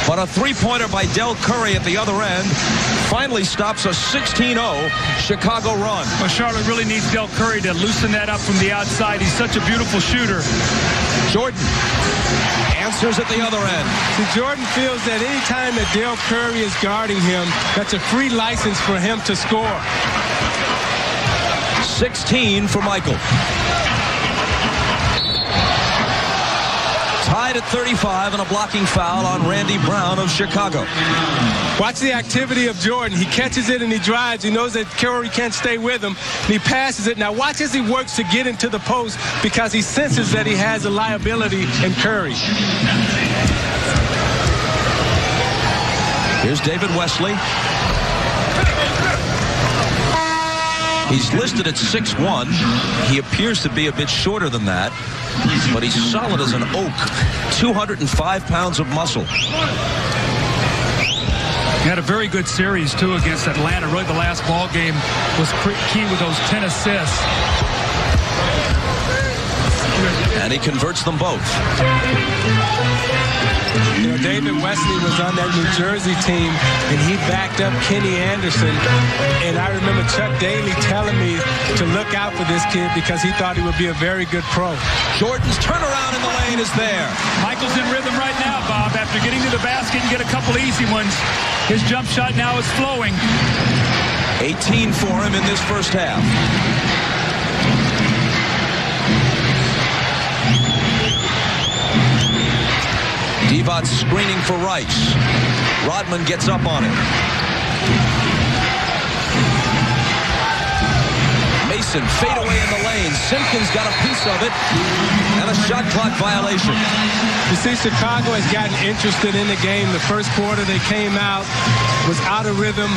But a three-pointer by Del Curry at the other end finally stops a 16-0 Chicago run. Well, Charlotte really needs Del Curry to loosen that up from the outside. He's such a beautiful shooter. Jordan answers at the other end. See, Jordan feels that any time that Del Curry is guarding him, that's a free license for him to score. 16 for Michael. Tied at 35 and a blocking foul on Randy Brown of Chicago. Watch the activity of Jordan. He catches it and he drives. He knows that Curry can't stay with him, and he passes it. Now watch as he works to get into the post because he senses that he has a liability in Curry. Here's David Wesley. He's listed at 6'1". He appears to be a bit shorter than that, but he's solid as an oak. 205 pounds of muscle. He had a very good series, too, against Atlanta. Really, the last ball game was key with those 10 assists. And he converts them both. You know, David Wesley was on that New Jersey team, and he backed up Kenny Anderson. And I remember Chuck Daly telling me to look out for this kid because he thought he would be a very good pro. Jordan's turnaround in the lane is there. Michael's in rhythm right now, Bob. After getting to the basket and get a couple easy ones, his jump shot now is flowing. 18 for him in this first half. Divac screening for Rice. Rodman gets up on it. Mason fade away in the lane. Simpkins got a piece of it. And a shot clock violation. You see, Chicago has gotten interested in the game. The first quarter they came out, was out of rhythm.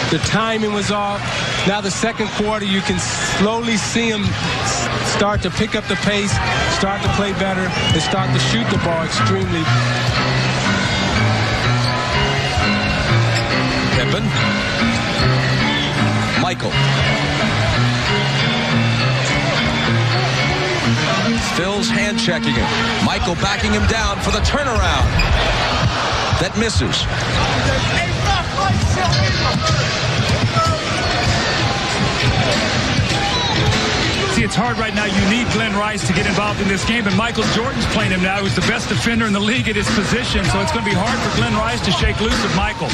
The timing was off. Now the second quarter, you can slowly see them start to pick up the pace, start to play better, and start to shoot the ball extremely. Pippen. Michael. Phil's hand checking him. Michael backing him down for the turnaround. That misses. See, it's hard right now. You need Glenn Rice to get involved in this game, and Michael Jordan's playing him now, who's the best defender in the league at his position, so it's going to be hard for Glenn Rice to shake loose of Michael.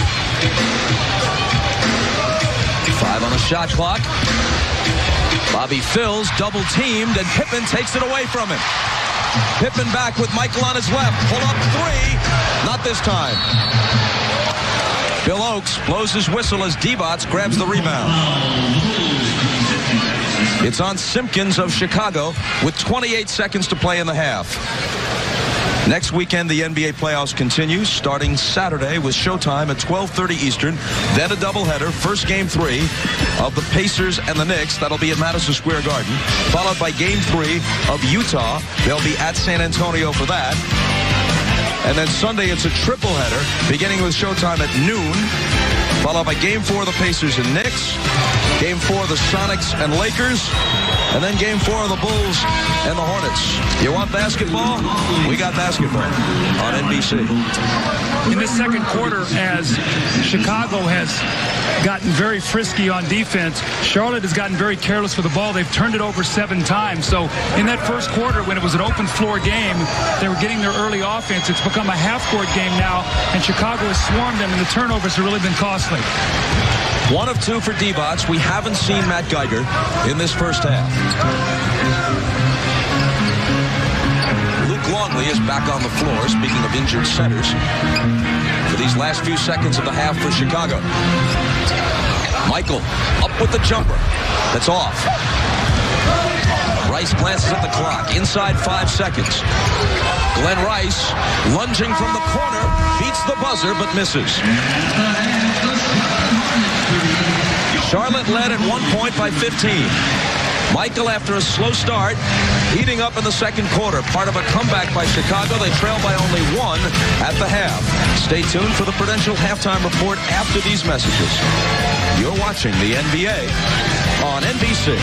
5 on the shot clock. Bobby Phil's double teamed, and Pippen takes it away from him. Pippen back with Michael on his left. Pull up three. Not this time. Bill Oakes blows his whistle as Divac grabs the rebound. It's on Simpkins of Chicago with 28 seconds to play in the half. Next weekend, the NBA playoffs continues, starting Saturday with showtime at 12:30 Eastern, then a doubleheader, first game 3 of the Pacers and the Knicks. That'll be at Madison Square Garden, followed by game 3 of Utah. They'll be at San Antonio for that. And then Sunday, it's a triple header, beginning with showtime at noon, followed by game 4 of the Pacers and Knicks, game 4 of the Sonics and Lakers, and then game 4 of the Bulls and the Hornets. You want basketball? We got basketball on NBC. In this second quarter, as Chicago has gotten very frisky on defense, Charlotte has gotten very careless with the ball. They've turned it over 7 times. So in that first quarter, when it was an open floor game, they were getting their early offense. It's become a half-court game now, and Chicago has swarmed them, and the turnovers have really been costly. 1 of 2 for Divac. We haven't seen Matt Geiger in this first half. Luke Longley is back on the floor, speaking of injured centers, for these last few seconds of the half for Chicago. Michael up with the jumper. That's off. Rice glances at the clock. Inside 5 seconds. Glenn Rice lunging from the corner, beats the buzzer but misses. Charlotte led at 1 point by 15. Michael, after a slow start, heating up in the second quarter. Part of a comeback by Chicago. They trail by only 1 at the half. Stay tuned for the Prudential halftime report after these messages. You're watching the NBA on NBC.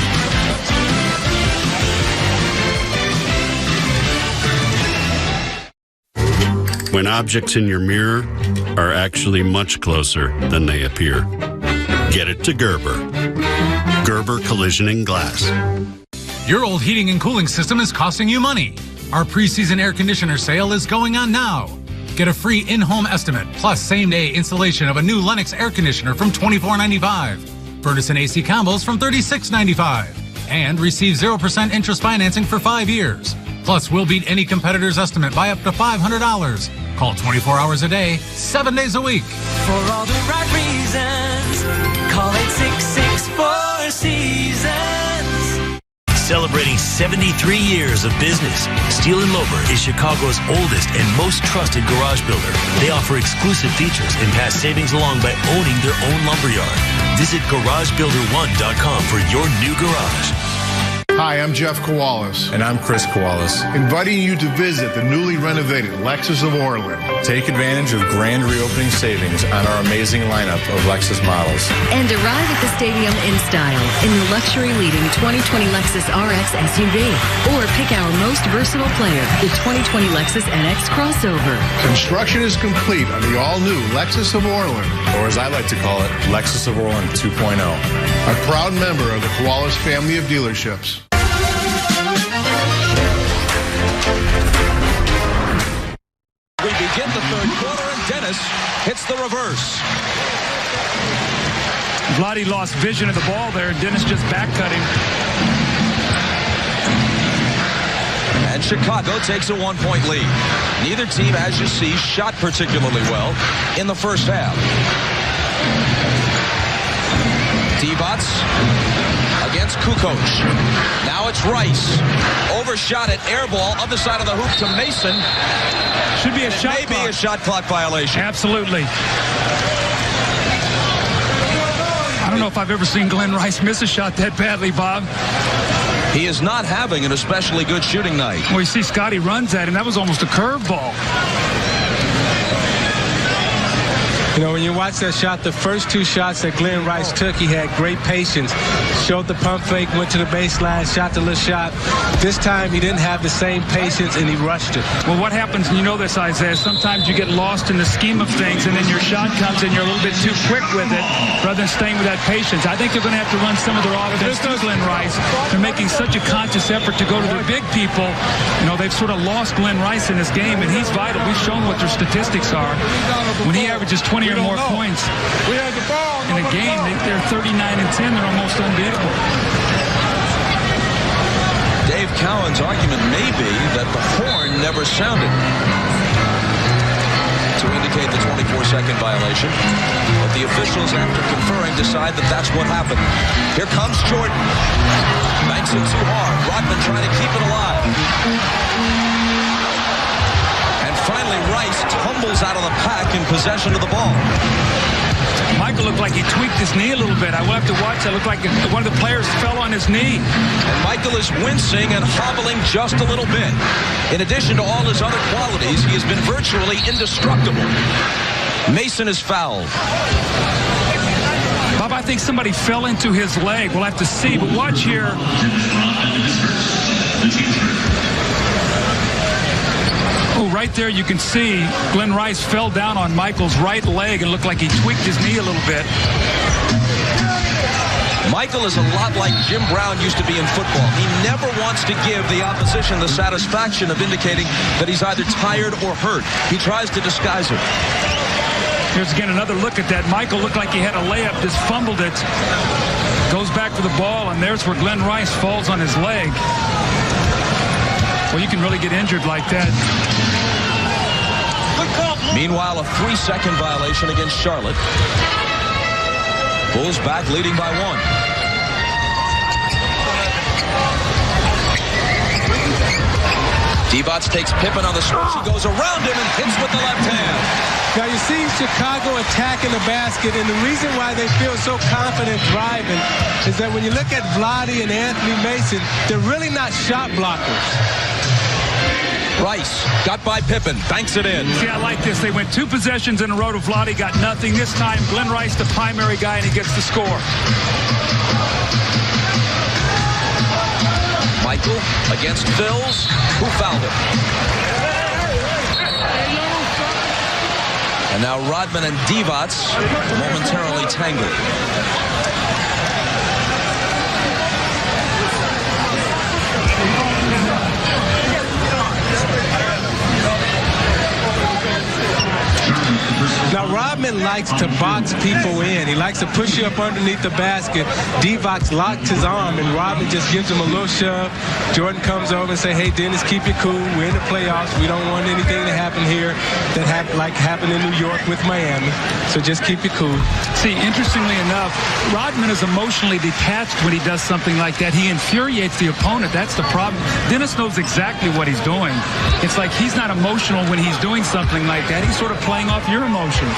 When objects in your mirror are actually much closer than they appear. Get it to Gerber. Gerber Collision and Glass. Your old heating and cooling system is costing you money. Our preseason air conditioner sale is going on now. Get a free in-home estimate plus same-day installation of a new Lennox air conditioner from $24.95. Furnace and AC combos from $36.95. and receive 0% interest financing for 5 years. Plus, we'll beat any competitor's estimate by up to $500. Call 24 hours a day, 7 days a week. For all the right reasons, call 866-4Seasons. Celebrating 73 years of business, Steel & Lober is Chicago's oldest and most trusted garage builder. They offer exclusive features and pass savings along by owning their own lumberyard. Visit garagebuilder1.com for your new garage. Hi, I'm Jeff Kowalas. And I'm Chris Kowalas. Inviting you to visit the newly renovated Lexus of Orland. Take advantage of grand reopening savings on our amazing lineup of Lexus models. And arrive at the stadium in style in the luxury-leading 2020 Lexus RX SUV. Or pick our most versatile player, the 2020 Lexus NX crossover. Construction is complete on the all-new Lexus of Orland. Or as I like to call it, Lexus of Orland 2.0. A proud member of the Kowalas family of dealerships. We begin the third quarter, and Dennis hits the reverse. Vlade lost vision of the ball there, and Dennis just back-cut him. And Chicago takes a 1-point lead. Neither team, as you see, shot particularly well in the first half. Divac against Kukoc. Now it's Rice. Overshot it, air ball, other side of the hoop to Mason. Should be a shot clock. Maybe a shot clock violation. Absolutely. I don't know if I've ever seen Glenn Rice miss a shot that badly, Bob. He is not having an especially good shooting night. Well, you see Scotty runs at him. That was almost a curveball. You know, when you watch that shot, the first two shots that Glenn Rice took, he had great patience. Showed the pump fake, went to the baseline, shot the little shot. This time, he didn't have the same patience, and he rushed it. Well, what happens, and you know this, Isaiah, sometimes you get lost in the scheme of things, and then your shot comes, and you're a little bit too quick with it, rather than staying with that patience. I think they're going to have to run some of their offense to Glenn Rice. They're making such a conscious effort to go to their big people. You know, they've sort of lost Glenn Rice in this game, and he's vital. We've shown what their statistics are. When he averages 20 or more points in a game, they're 39 and 10. They're almost unbeatable. Dave Cowan's argument may be that the horn never sounded to indicate the 24-second violation. But the officials, after conferring, decide that that's what happened. Here comes Jordan. Banks it too hard. Rodman trying to keep it alive. And finally, Rice tumbles out of the pack in possession of the ball. Michael looked like he tweaked his knee a little bit. I will have to watch. It looked like one of the players fell on his knee. And Michael is wincing and hobbling just a little bit. In addition to all his other qualities, he has been virtually indestructible. Mason is fouled. Bob, I think somebody fell into his leg. We'll have to see, but watch here. Oh, right there you can see Glenn Rice fell down on Michael's right leg and looked like he tweaked his knee a little bit. Michael is a lot like Jim Brown used to be in football. He never wants to give the opposition the satisfaction of indicating that he's either tired or hurt. He tries to disguise it. Here's again another look at that. Michael looked like he had a layup, just fumbled it. Goes back for the ball, and there's where Glenn Rice falls on his leg. Well, you can really get injured like that. Meanwhile, a 3-second violation against Charlotte. Bulls back, leading by 1. Divac takes Pippen on the switch. He goes around him and hits with the left hand. Now you see Chicago attacking the basket, and the reason why they feel so confident driving is that when you look at Vlade and Anthony Mason, they're really not shot blockers. Rice got by Pippen, banks it in. See, I like this. They went 2 possessions in a row to Vlade, got nothing. This time, Glenn Rice, the primary guy, and he gets the score. Michael against Phils, who fouled him. And now Rodman and Divac momentarily tangled. Now Rodman Rodman likes to box people in. He likes to push you up underneath the basket. Divac locked his arm, and Rodman just gives him a little shove. Jordan comes over and say, hey, Dennis, keep it cool. We're in the playoffs. We don't want anything to happen here that happened in New York with Miami. So just keep it cool. See, interestingly enough, Rodman is emotionally detached when he does something like that. He infuriates the opponent. That's the problem. Dennis knows exactly what he's doing. It's like he's not emotional when he's doing something like that. He's sort of playing off your emotions.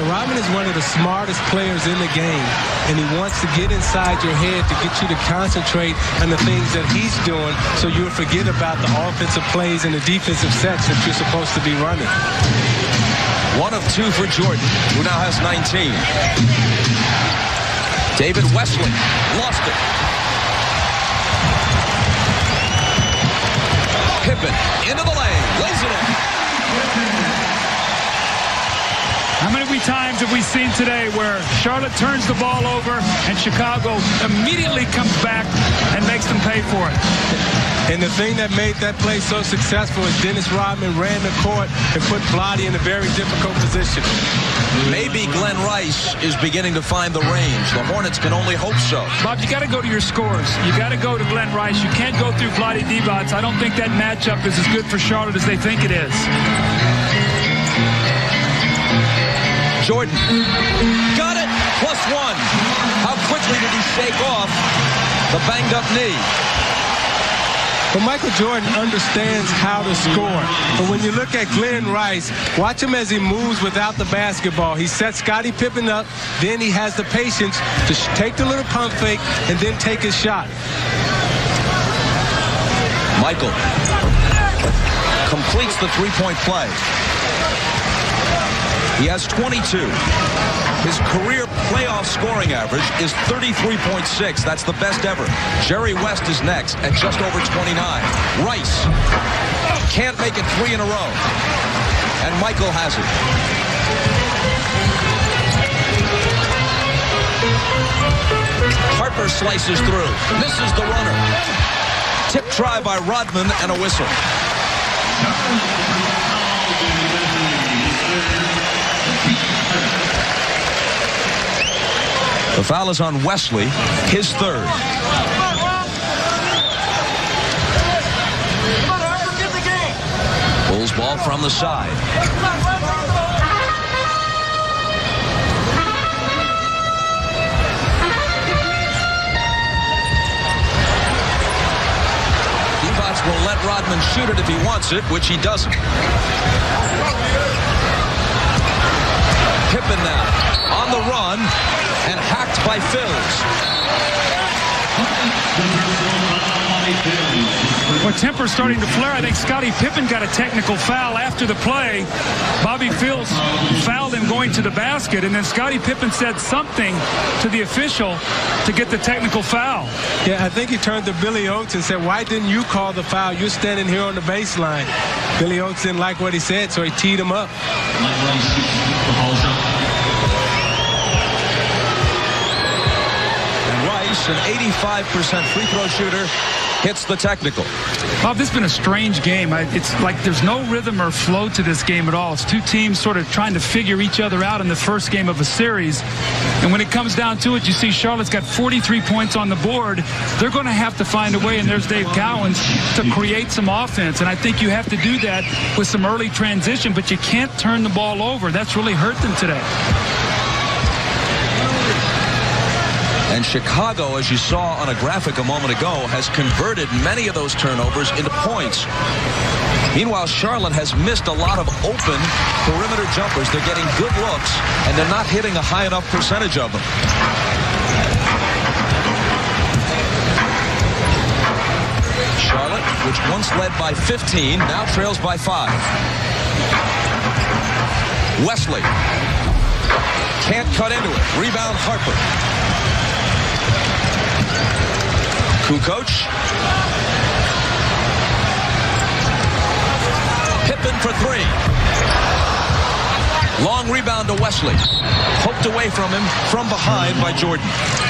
Rodman is one of the smartest players in the game, and he wants to get inside your head to get you to concentrate on the things that he's doing so you'll forget about the offensive plays and the defensive sets that you're supposed to be running. 1 of 2 for Jordan, who now has 19. David Wesley lost it. Pippen into the lane, lays it in. How many times have we seen today where Charlotte turns the ball over and Chicago immediately comes back and makes them pay for it? And the thing that made that play so successful is Dennis Rodman ran the court and put Vlade in a very difficult position. Maybe Glenn Rice is beginning to find the range. The Hornets can only hope so. Bob, you got to go to your scores. You got to go to Glenn Rice. You can't go through Vlade Divac. I don't think that matchup is as good for Charlotte as they think it is. Jordan got it, +1. How quickly did he shake off the banged-up knee? But Michael Jordan understands how to score. But when you look at Glenn Rice, watch him as he moves without the basketball. He sets Scottie Pippen up, then he has the patience to take the little pump fake and then take his shot. Michael completes the three-point play. He has 22. His career playoff scoring average is 33.6. That's the best ever. Jerry West is next at just over 29. Rice can't make it 3 in a row. And Michael has it. Harper slices through. Misses the runner. Tip try by Rodman and a whistle. The foul is on Wesley, his third. Bulls ball from the side. Divac will let Rodman shoot it if he wants it, which he doesn't. Pippen now on the run and hacked by Phils. Well, temper's starting to flare. I think Scottie Pippen got a technical foul after the play. Bobby Phils fouled him going to the basket, and then Scottie Pippen said something to the official to get the technical foul. Yeah, I think he turned to Billy Oates and said, why didn't you call the foul? You're standing here on the baseline. Billy Oates didn't like what he said, so he teed him up. An 85% free throw shooter hits the technical. Bob, this has been a strange game. It's like there's no rhythm or flow to this game at all. It's two teams sort of trying to figure each other out in the first game of a series. And when it comes down to it, you see Charlotte's got 43 points on the board. They're going to have to find a way, and there's Dave Cowens, to create some offense. And I think you have to do that with some early transition, but you can't turn the ball over. That's really hurt them today. And Chicago, as you saw on a graphic a moment ago, has converted many of those turnovers into points. Meanwhile, Charlotte has missed a lot of open perimeter jumpers. They're getting good looks, and they're not hitting a high enough percentage of them. Charlotte, which once led by 15, now trails by 5. Wesley can't cut into it. Rebound Harper. Kukoc. Pippen for 3. Long rebound to Wesley. Poked away from him from behind by Jordan.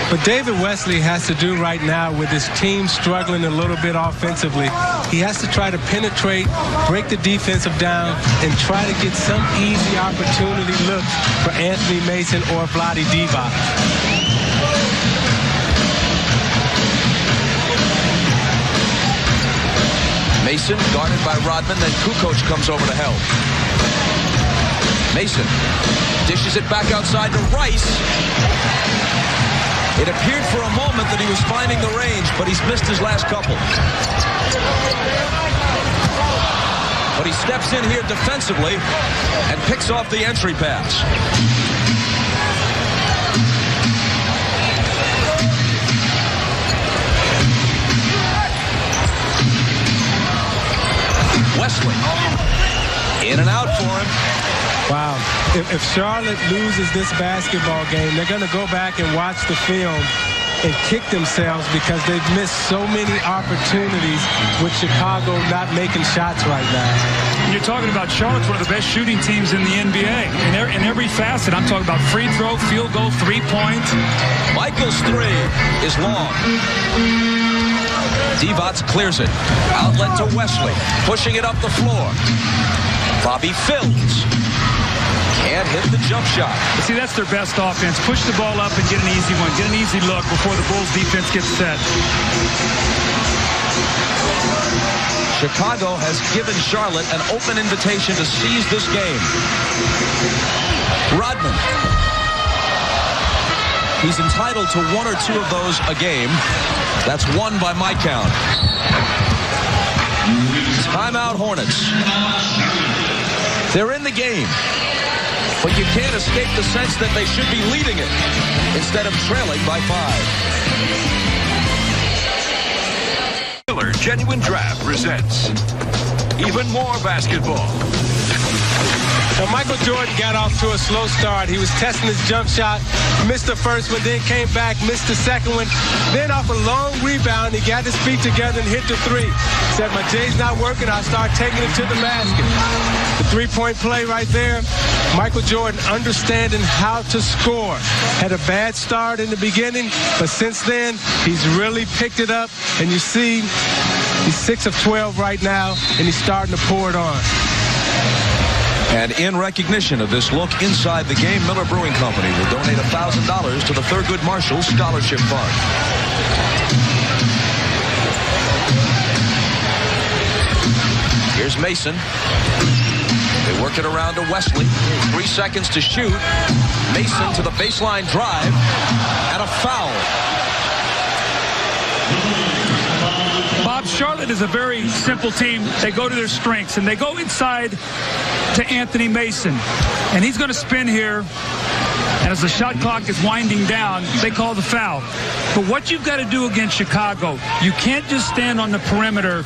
What David Wesley has to do right now with his team struggling a little bit offensively he has to try to penetrate, break the defensive down, and try to get some easy opportunity looks for Anthony Mason or Vlade Divac. Mason guarded by Rodman, then Kukoc comes over to help. Mason dishes it back outside to Rice. It appeared for a moment that he was finding the range, but he's missed his last couple. But he steps in here defensively and picks off the entry pass. Wesley. In and out for him. Wow. If Charlotte loses this basketball game, they're going to go back and watch the film and kick themselves because they've missed so many opportunities with Chicago not making shots right now. You're talking about Charlotte's one of the best shooting teams in the NBA. In every facet, I'm talking about free throw, field goal, 3-point. Michael's three is long. Divac clears it. Outlet to Wesley. Pushing it up the floor. Bobby Phills. Can't hit the jump shot. See, that's their best offense. Push the ball up and get an easy one. Get an easy look before the Bulls defense gets set. Chicago has given Charlotte an open invitation to seize this game. Rodman. He's entitled to one or two of those a game. That's one by my count. Timeout Hornets. They're in the game, but you can't escape the sense that they should be leading it instead of trailing by 5. Miller Genuine Draft presents even more basketball. So Michael Jordan got off to a slow start. He was testing his jump shot, missed the first one, then came back, missed the second one. Then off a long rebound, he got his feet together and hit the three. Said, my J's not working, I'll start taking it to the basket. The three-point play right there, Michael Jordan understanding how to score. Had a bad start in the beginning, but since then, he's really picked it up. And you see, he's 6 of 12 right now, and he's starting to pour it on. And in recognition of this look inside the game, Miller Brewing Company will donate $1,000 to the Thurgood Marshall Scholarship Fund. Here's Mason. They work it around to Wesley. 3 seconds to shoot. Mason to the baseline drive. And a foul. Bob, Charlotte is a very simple team. They go to their strengths, and they go inside to Anthony Mason. And he's going to spin here. And as the shot clock is winding down, they call the foul. But what you've got to do against Chicago, you can't just stand on the perimeter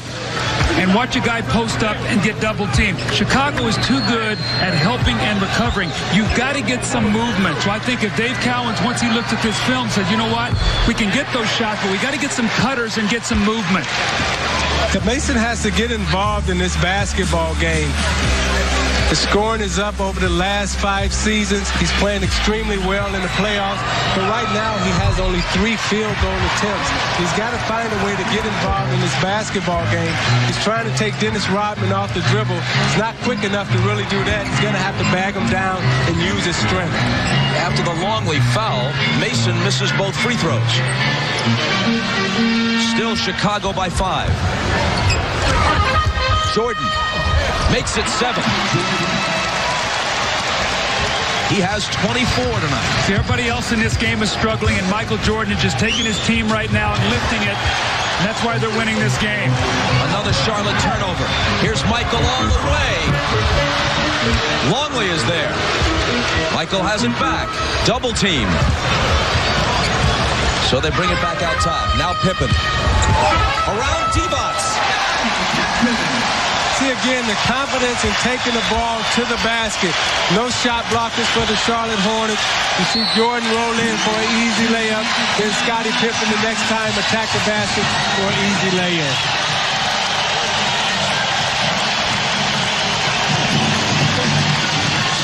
and watch a guy post up and get double teamed. Chicago is too good at helping and recovering. You've got to get some movement. So I think if Dave Cowens, once he looked at this film, said, you know what, we can get those shots, but we got to get some cutters and get some movement. Mason has to get involved in this basketball game. The scoring is up over the last 5 seasons. He's playing extremely well in the playoffs. But right now, he has only 3 field goal attempts. He's got to find a way to get involved in this basketball game. He's trying to take Dennis Rodman off the dribble. He's not quick enough to really do that. He's going to have to bag him down and use his strength. After the Longley foul, Mason misses both free throws. Still Chicago by 5. Jordan makes it 7. He has 24 tonight. See, everybody else in this game is struggling, and Michael Jordan is just taking his team right now and lifting it. And that's why they're winning this game. Another Charlotte turnover. Here's Michael all the way. Longley is there. Michael has it back. Double team. So they bring it back out top. Now Pippen. Around Divac. See again the confidence in taking the ball to the basket. No shot blockers for the Charlotte Hornets. You see Jordan roll in for an easy layup. Then Scottie Pippen the next time attack the basket for an easy lay-in.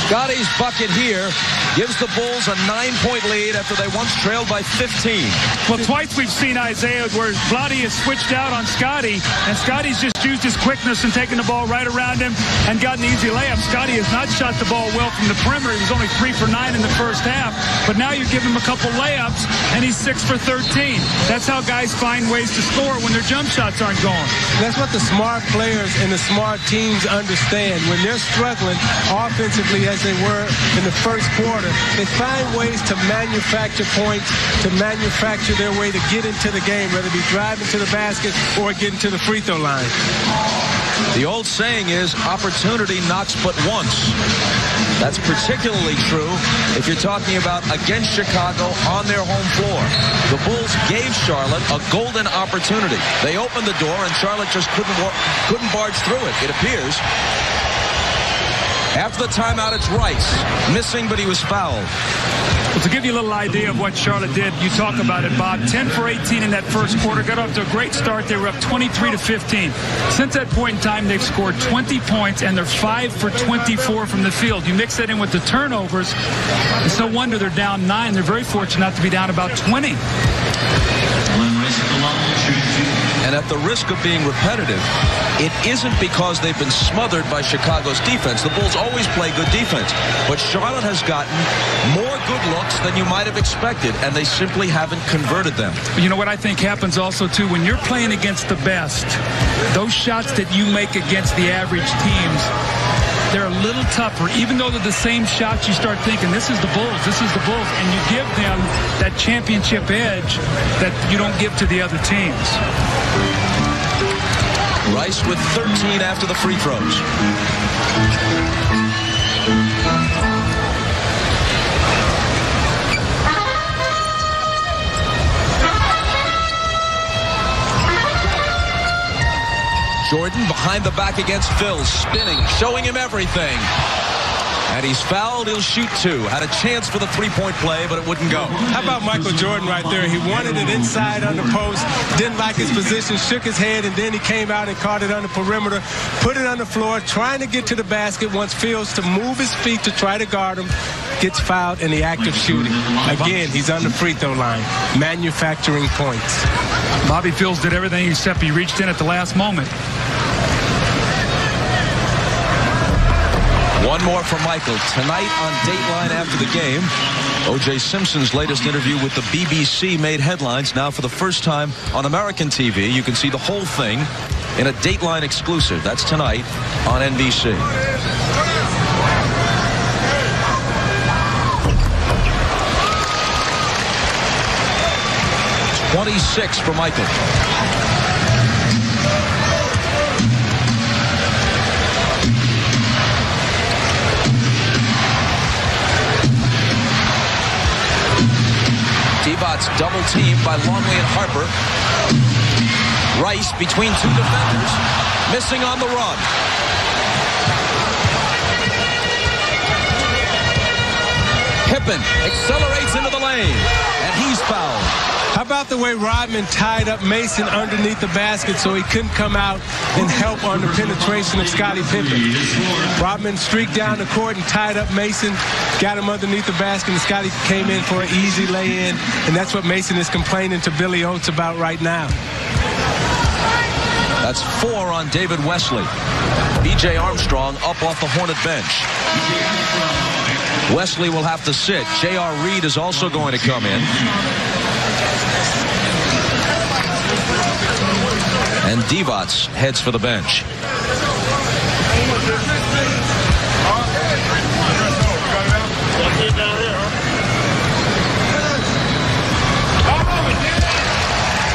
Scottie Vladdy's bucket here gives the Bulls a 9-point lead after they once trailed by 15. Well, twice we've seen Isaiah where Vladdy has switched out on Scotty, and Scotty's just used his quickness and taken the ball right around him and got an easy layup. Scotty has not shot the ball well from the perimeter. He was only 3 for 9 in the first half, but now you give him a couple layups, and he's 6 for 13. That's how guys find ways to score when their jump shots aren't going. That's what the smart players and the smart teams understand. When they're struggling offensively as they were in the first quarter, they find ways to manufacture points, to manufacture their way to get into the game, whether it be driving to the basket or getting to the free throw line. The old saying is, opportunity knocks but once. That's particularly true if you're talking about against Chicago on their home floor. The Bulls gave Charlotte a golden opportunity. They opened the door, and Charlotte just couldn't barge through it, it appears. After the timeout, it's Rice. Missing, but he was fouled. Well, to give you a little idea of what Charlotte did, you talk about it, Bob. 10 for 18 in that first quarter. Got off to a great start. They were up 23 to 15. Since that point in time, they've scored 20 points, and they're 5 for 24 from the field. You mix that in with the turnovers, it's no wonder they're down 9. They're very fortunate not to be down about 20. And at the risk of being repetitive, it isn't because they've been smothered by Chicago's defense. The Bulls always play good defense. But Charlotte has gotten more good looks than you might have expected, and they simply haven't converted them. You know what I think happens also, too? When you're playing against the best, those shots that you make against the average teams, they're a little tougher. Even though they're the same shots, you start thinking, this is the Bulls, and you give them that championship edge that you don't give to the other teams. Rice with 13 after the free throws. Jordan behind the back against Phil, spinning, showing him everything. And he's fouled. He'll shoot 2. Had a chance for the three-point play, but it wouldn't go. How about Michael Jordan right there? He wanted it inside on the post, didn't like his position, shook his head, and then he came out and caught it on the perimeter, put it on the floor, trying to get to the basket, wants Fields to move his feet to try to guard him, gets fouled in the act of shooting. Again, he's on the free throw line, manufacturing points. Bobby Fields did everything except he reached in at the last moment. One more from Michael. Tonight on Dateline after the game, O.J. Simpson's latest interview with the BBC made headlines. Now for the first time on American TV, you can see the whole thing in a Dateline exclusive. That's tonight on NBC. .26 for Michael. Devot's double teamed by Longley and Harper. Rice between 2 defenders, missing on the run. Pippen accelerates into the lane, and he's fouled. How about the way Rodman tied up Mason underneath the basket so he couldn't come out and help on the penetration of Scottie Pippen? Rodman streaked down the court and tied up Mason, got him underneath the basket, and Scottie came in for an easy lay-in, and that's what Mason is complaining to Billy Oates about right now. That's 4 on David Wesley. B.J. Armstrong up off the Hornet bench. Wesley will have to sit. J.R. Reed is also going to come in. And Devot's heads for the bench.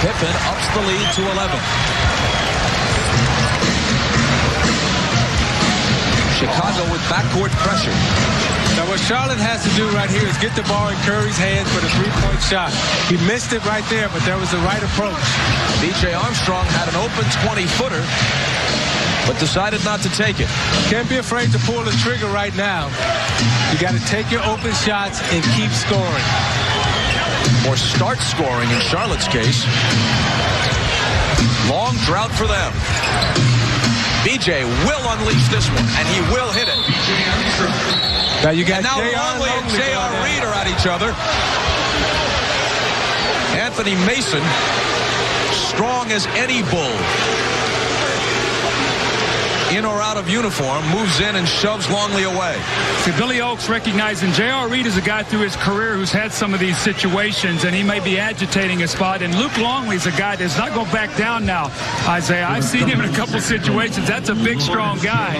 Pippen ups the lead to 11. Chicago with backcourt pressure. Now what Charlotte has to do right here is get the ball in Curry's hands for the three-point shot. He missed it right there, but that was the right approach. B.J. Armstrong had an open 20-footer, but decided not to take it. Can't be afraid to pull the trigger right now. You got to take your open shots and keep scoring. Or start scoring in Charlotte's case. Long drought for them. B.J. will unleash this one, and he will hit it. Now you got and now Longley and J.R. Reed are at each other. Anthony Mason, strong as any bull. In or out of uniform, moves in and shoves Longley away. See, Billy Oakes recognizing J.R. Reed is a guy through his career who's had some of these situations, and he may be agitating a spot. And Luke Longley's a guy that's not going back down now, Isaiah. I've seen him in a couple situations. That's a big, strong guy.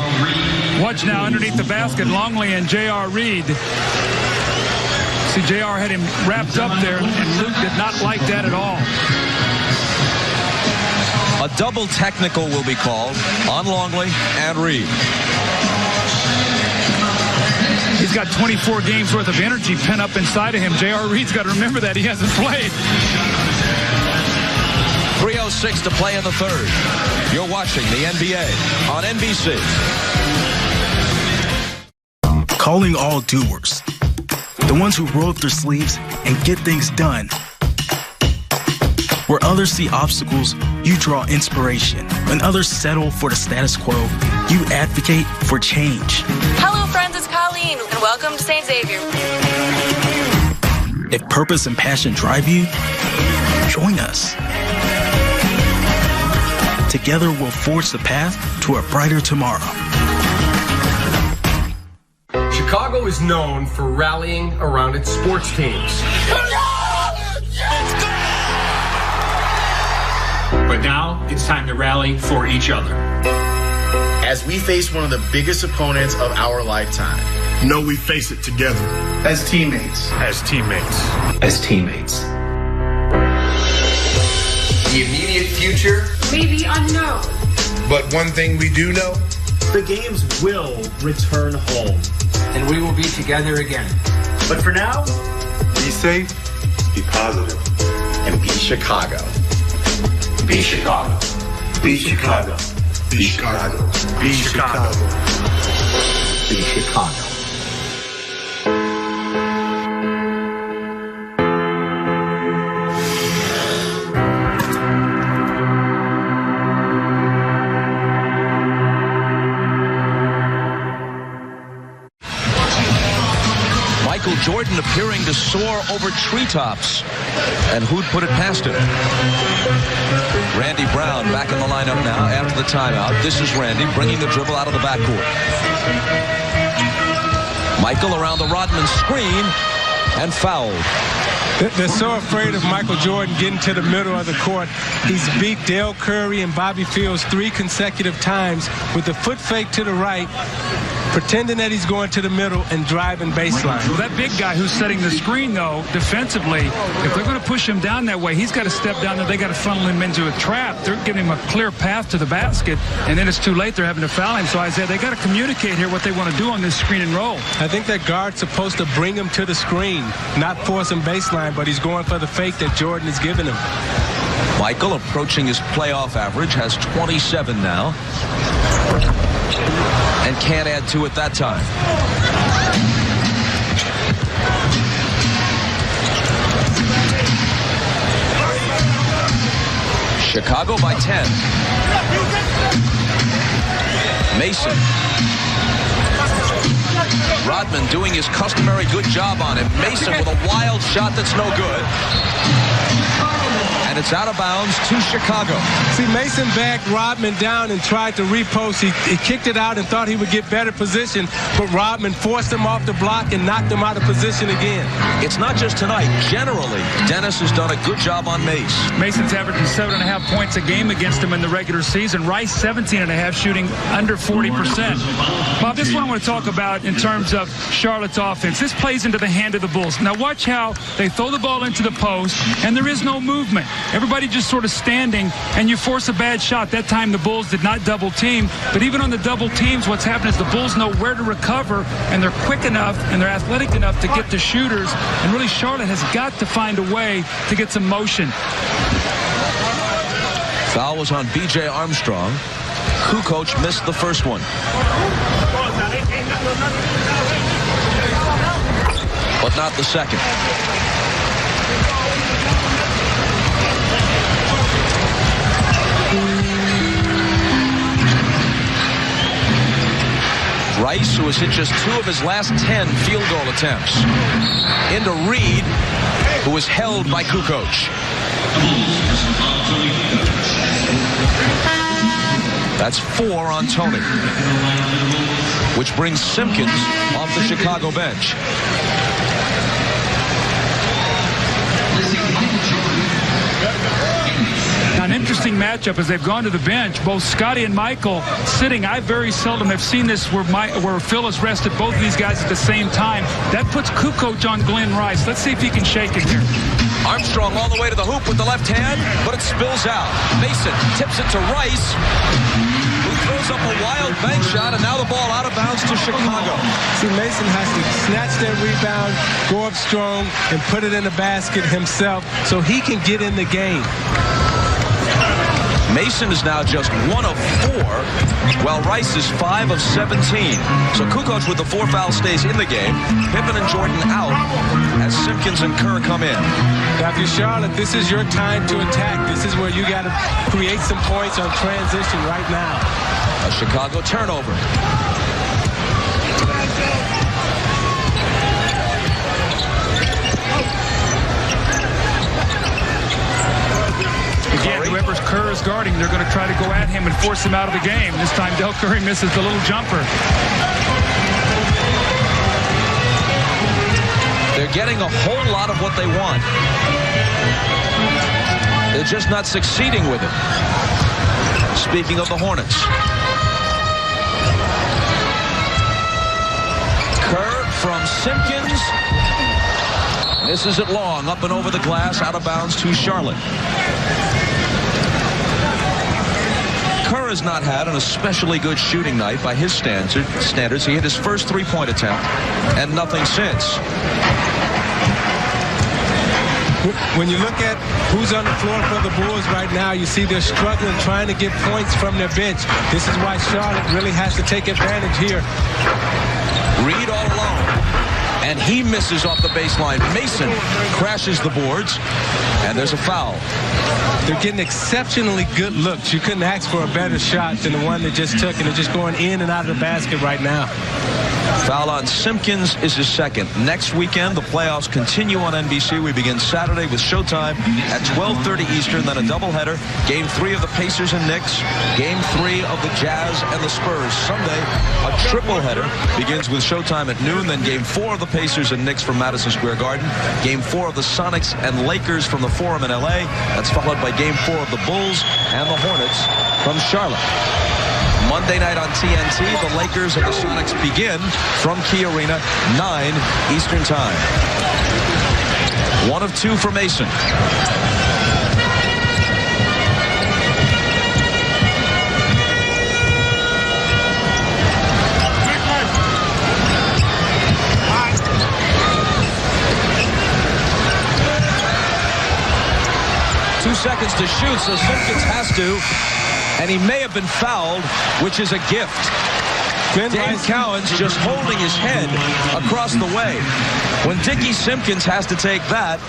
Watch now underneath the basket, Longley and J.R. Reed. See, J.R. had him wrapped up there, and Luke did not like that at all. A double technical will be called on Longley and Reed. He's got 24 games worth of energy pent up inside of him. J.R. Reed's got to remember that he hasn't played. 3:06 to play in the third. You're watching the NBA on NBC. Calling all doers. The ones who roll up their sleeves and get things done. Where others see obstacles, you draw inspiration. When others settle for the status quo, you advocate for change. Hello, friends. It's Colleen, and welcome to St. Xavier. If purpose and passion drive you, join us. Together, we'll forge the path to a brighter tomorrow. Chicago is known for rallying around its sports teams. But now it's time to rally for each other. As we face one of the biggest opponents of our lifetime. Know we face it together. As teammates. As teammates. As teammates. The immediate future may be unknown. But one thing we do know, the games will return home. And we will be together again. But for now, be safe, be positive, and be Chicago. Be Chicago. Be Chicago. Be Chicago. Be Chicago. Be Chicago. Michael Jordan appearing to soar over treetops. And who'd put it past him? Randy Brown back in the lineup now after the timeout. This is Randy bringing the dribble out of the backcourt. Michael around the Rodman screen and fouled. They're so afraid of Michael Jordan getting to the middle of the court. He's beat Dale Curry and Bobby Fields 3 consecutive times with the foot fake to the right, pretending that he's going to the middle and driving baseline. Well, that big guy who's setting the screen, though, defensively, if they're going to push him down that way, he's got to step down there. They got to funnel him into a trap. They're giving him a clear path to the basket, and then it's too late. They're having to foul him. So, Isaiah, they got to communicate here what they want to do on this screen and roll. I think that guard's supposed to bring him to the screen, not force him baseline, but he's going for the fake that Jordan is giving him. Michael approaching his playoff average, has 27 now. And can't add 2 at that time. Chicago by 10. Mason. Rodman doing his customary good job on him. Mason with a wild shot that's no good. And it's out of bounds to Chicago. See, Mason backed Rodman down and tried to repost. He kicked it out and thought he would get better position, but Rodman forced him off the block and knocked him out of position again. It's not just tonight. Generally, Dennis has done a good job on Mace. Mason's averaging 7.5 points a game against him in the regular season. Rice 17.5, shooting under 40%. Bob, this one I want to talk about in terms of Charlotte's offense. This plays into the hand of the Bulls. Now watch how they throw the ball into the post, and there is no movement. Everybody just sort of standing, and you force a bad shot. That time the Bulls did not double team, but even on the double teams, what's happened is the Bulls know where to recover, and they're quick enough and they're athletic enough to get the shooters, and really Charlotte has got to find a way to get some motion. Foul was on B.J. Armstrong. Kukoc missed the first one. But not the second. Rice, who has hit just 2 of his last 10 field goal attempts. Into Reed, who is held by Kukoc. That's 4 on Tony, which brings Simpkins off the Chicago bench. An interesting matchup as they've gone to the bench. Both Scotty and Michael sitting. I very seldom have seen this where Phil has rested both of these guys at the same time. That puts Kukoc on Glenn Rice. Let's see if he can shake it here. Armstrong all the way to the hoop with the left hand, but it spills out. Mason tips it to Rice, who throws up a wild bank shot, and now the ball out of bounds to Chicago. See, Mason has to snatch that rebound, go up strong, and put it in the basket himself so he can get in the game. Mason is now just 1 of 4, while Rice is 5 of 17. So Kukoc with the 4 foul stays in the game. Pippen and Jordan out as Simpkins and Kerr come in. Now, if you're Charlotte, this is your time to attack. This is where you got to create some points on transition right now. A Chicago turnover. Again, whoever Kerr is guarding, they're going to try to go at him and force him out of the game. This time, Del Curry misses the little jumper. They're getting a whole lot of what they want. They're just not succeeding with it. Speaking of the Hornets. Kerr from Simpkins. Misses it long, up and over the glass, out of bounds to Charlotte. Kerr has not had an especially good shooting night by his standards. He hit his first 3-point attempt and nothing since. When you look at who's on the floor for the Bulls right now, you see they're struggling trying to get points from their bench. This is why Charlotte really has to take advantage here. Reed all alone, and he misses off the baseline. Mason crashes the boards, and there's a foul. They're getting exceptionally good looks. You couldn't ask for a better shot than the one they just took, and they're just going in and out of the basket right now. Foul on Simpkins is his second. Next weekend, the playoffs continue on NBC. We begin Saturday with Showtime at 12:30 Eastern, then a doubleheader. Game 3 of the Pacers and Knicks. Game 3 of the Jazz and the Spurs. Sunday, a triple header begins with Showtime at noon, then Game 4 of the Pacers and Knicks from Madison Square Garden. Game 4 of the Sonics and Lakers from the Forum in LA. That's followed by Game 4 of the Bulls and the Hornets from Charlotte. Monday night on TNT, the Lakers and the Sonics begin from Key Arena, 9 Eastern Time. 1 of 2 for Mason. Seconds to shoot, so Simpkins has to, and he may have been fouled, which is a gift. Dan Cowan's just holding his head across the way. When Dickie Simpkins has to take that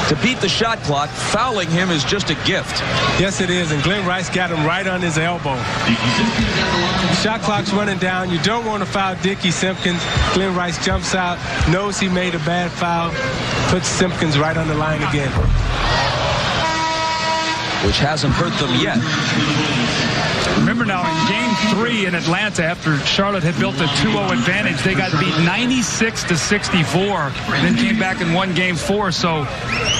to beat the shot clock, fouling him is just a gift. Yes, it is, and Glenn Rice got him right on his elbow. Shot clock's running down. You don't want to foul Dickie Simpkins. Glenn Rice jumps out, knows he made a bad foul, puts Simpkins right on the line again. Which hasn't hurt them yet. Remember now, in Game 3 in Atlanta, after Charlotte had built a 2-0 advantage, they got beat 96-64, and then came back and won Game 4. So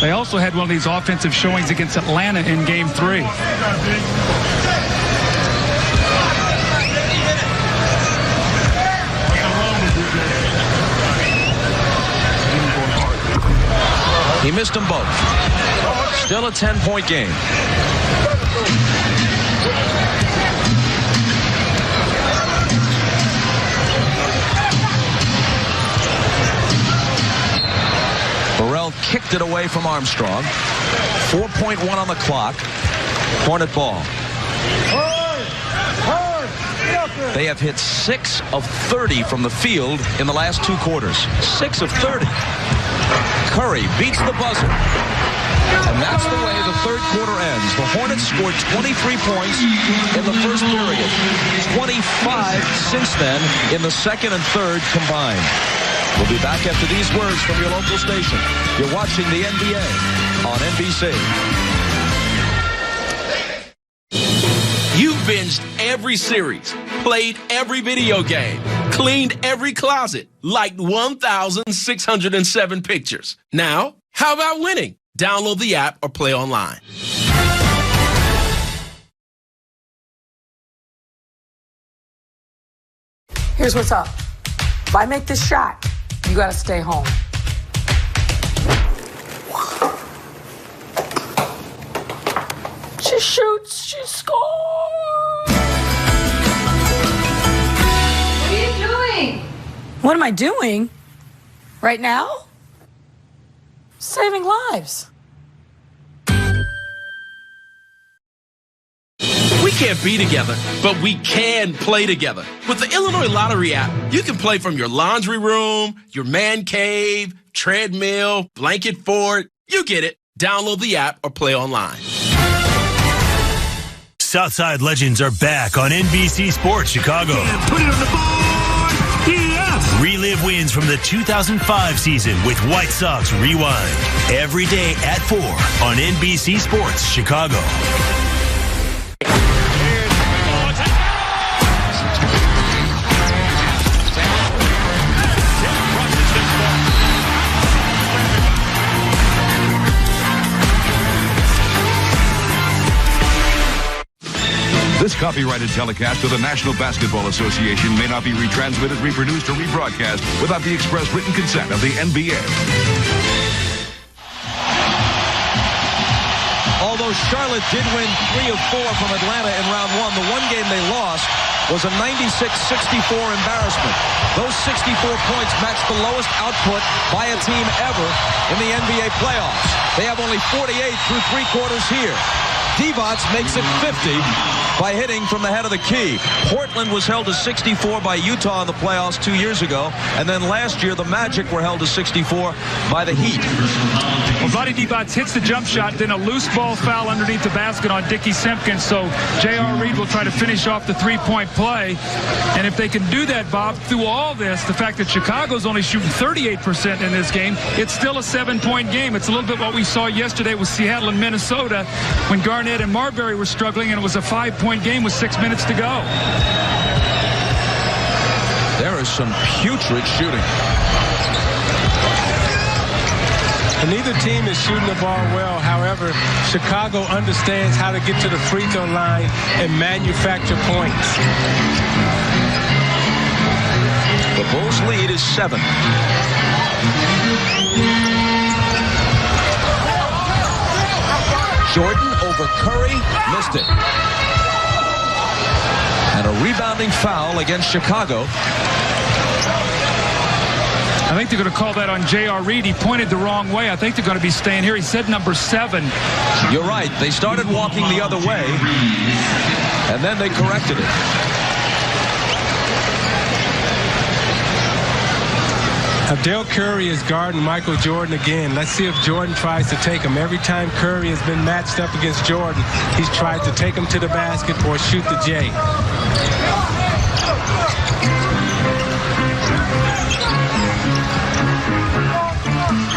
they also had one of these offensive showings against Atlanta in Game 3. He missed them both. Still a 10-point game. Burrell kicked it away from Armstrong. 4.1 on the clock. Hornet ball. They have hit 6 of 30 from the field in the last 2 quarters. 6 of 30. Curry beats the buzzer. And that's the way the third quarter ends. The Hornets scored 23 points in the first period. 25 5 since then in the second and third combined. We'll be back after these words from your local station. You're watching the NBA on NBC. You've binged every series, played every video game, cleaned every closet, liked 1,607 pictures. Now, how about winning? Download the app or play online. Here's what's up. If I make this shot, you gotta stay home. She shoots, she scores! What are you doing? What am I doing? Right now? Saving lives. We can't be together, but we can play together. With the Illinois Lottery app, you can play from your laundry room, your man cave, treadmill, blanket fort. You get it. Download the app or play online. Southside Legends are back on NBC Sports Chicago. Yeah, put it on the board. Yes. Relive wins from the 2005 season with White Sox Rewind. Every day at 4 on NBC Sports Chicago. This copyrighted telecast of the National Basketball Association may not be retransmitted, reproduced, or rebroadcast without the express written consent of the NBA. Although Charlotte did win 3 of 4 from Atlanta in round 1, the one game they lost was a 96-64 embarrassment. Those 64 points matched the lowest output by a team ever in the NBA playoffs. They have only 48 through 3 quarters here. Divac makes it 50 by hitting from the head of the key. Portland was held to 64 by Utah in the playoffs 2 years ago, and then last year the Magic were held to 64 by the Heat. Well, Vlade Divac hits the jump shot, then a loose ball foul underneath the basket on Dickie Simpkins, so J.R. Reed will try to finish off the three-point play. And if they can do that, Bob, through all this, the fact that Chicago's only shooting 38% in this game, it's still a 7-point game. It's a little bit what we saw yesterday with Seattle and Minnesota when Garnett and Marbury were struggling, and it was a 5-point game with 6 minutes to go. There is some putrid shooting. And neither team is shooting the ball well. However, Chicago understands how to get to the free throw line and manufacture points. The Bulls' lead is 7. Jordan over Curry, missed it. And a rebounding foul against Chicago. I think they're going to call that on J.R. Reed. He pointed the wrong way. I think they're going to be staying here. He said number 7. You're right. They started walking the other way, and then they corrected it. Abdel Curry is guarding Michael Jordan again. Let's see if Jordan tries to take him. Every time Curry has been matched up against Jordan, he's tried to take him to the basket or shoot the J.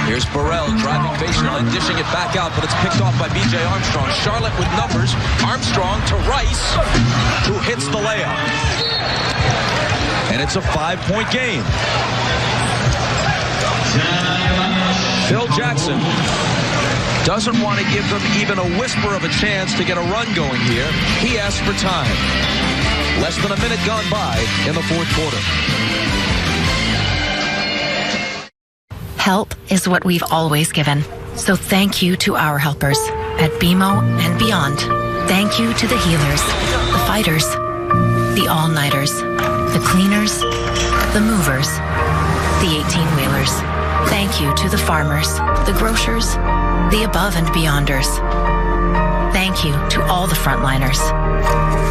Here's Burrell driving baseline and dishing it back out, but it's picked off by B.J. Armstrong. Charlotte with numbers. Armstrong to Rice, who hits the layup. And it's a 5-point game. Phil Jackson doesn't want to give them even a whisper of a chance to get a run going here. He asks for time. Less than a minute gone by in the fourth quarter. Help is what we've always given. So thank you to our helpers at BMO and beyond. Thank you to the healers, the fighters, the all-nighters, the cleaners, the movers, the 18-wheelers. Thank you to the farmers, the grocers, the above and beyonders. Thank you to all the frontliners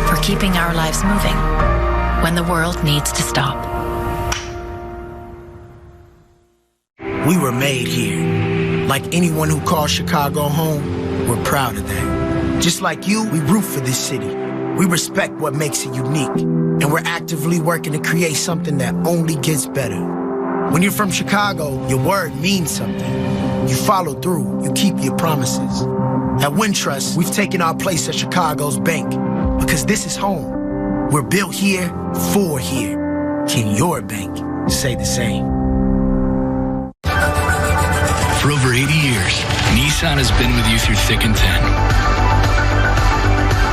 for keeping our lives moving when the world needs to stop. We were made here. Like anyone who calls Chicago home, we're proud of that. Just like you, we root for this city. We respect what makes it unique, and we're actively working to create something that only gets better. When you're from Chicago, your word means something. You follow through, you keep your promises. At Wintrust, we've taken our place as Chicago's bank, because this is home. We're built here, for here. Can your bank say the same? For over 80 years, Nissan has been with you through thick and thin.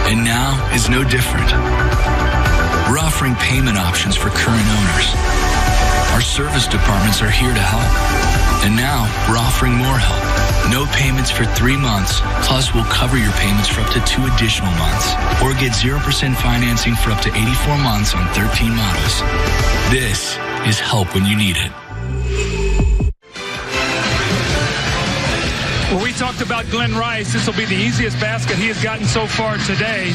And now is no different. We're offering payment options for current owners. Our service departments are here to help. And now we're offering more help. No payments for 3 months, plus we'll cover your payments for up to 2 additional months. Or get 0% financing for up to 84 months on 13 models. This is help when you need it. Well, we talked about Glenn Rice. This will be the easiest basket he has gotten so far today.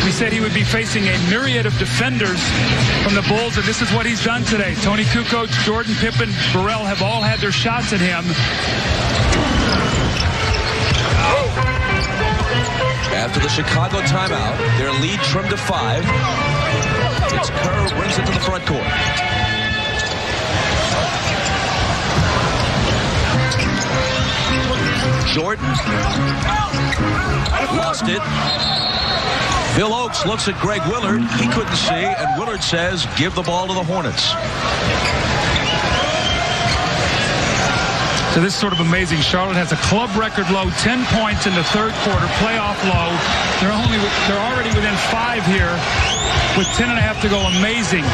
We said he would be facing a myriad of defenders from the Bulls, and this is what he's done today. Tony Kukoc, Jordan Pippen, Burrell have all had their shots at him. After the Chicago timeout, their lead trimmed to 5. It's Kerr who brings it to the front court. Jordan lost it. Bill Oakes looks at Greg Willard. He couldn't see, and Willard says, give the ball to the Hornets. So this is sort of amazing. Charlotte has a club record low, 10 points in the third quarter, playoff low. They're already within 5 here with 10.5 to go. Amazing.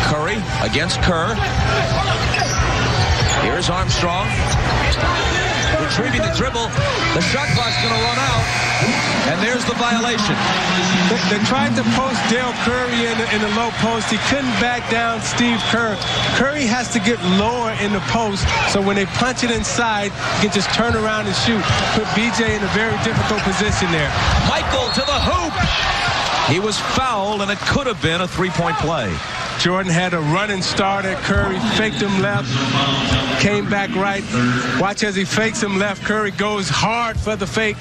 Curry against Kerr. Here's Armstrong. Retrieving the dribble. The shot clock's going to run out. And there's the violation. They tried to post Dale Curry in the low post. He couldn't back down Steve Kerr. Curry has to get lower in the post, so when they punch it inside, he can just turn around and shoot. Put BJ in a very difficult position there. Michael to the hoop. He was fouled, and it could have been a three-point play. Jordan had a running start at Curry, faked him left, came back right. Watch as he fakes him left. Curry goes hard for the fake,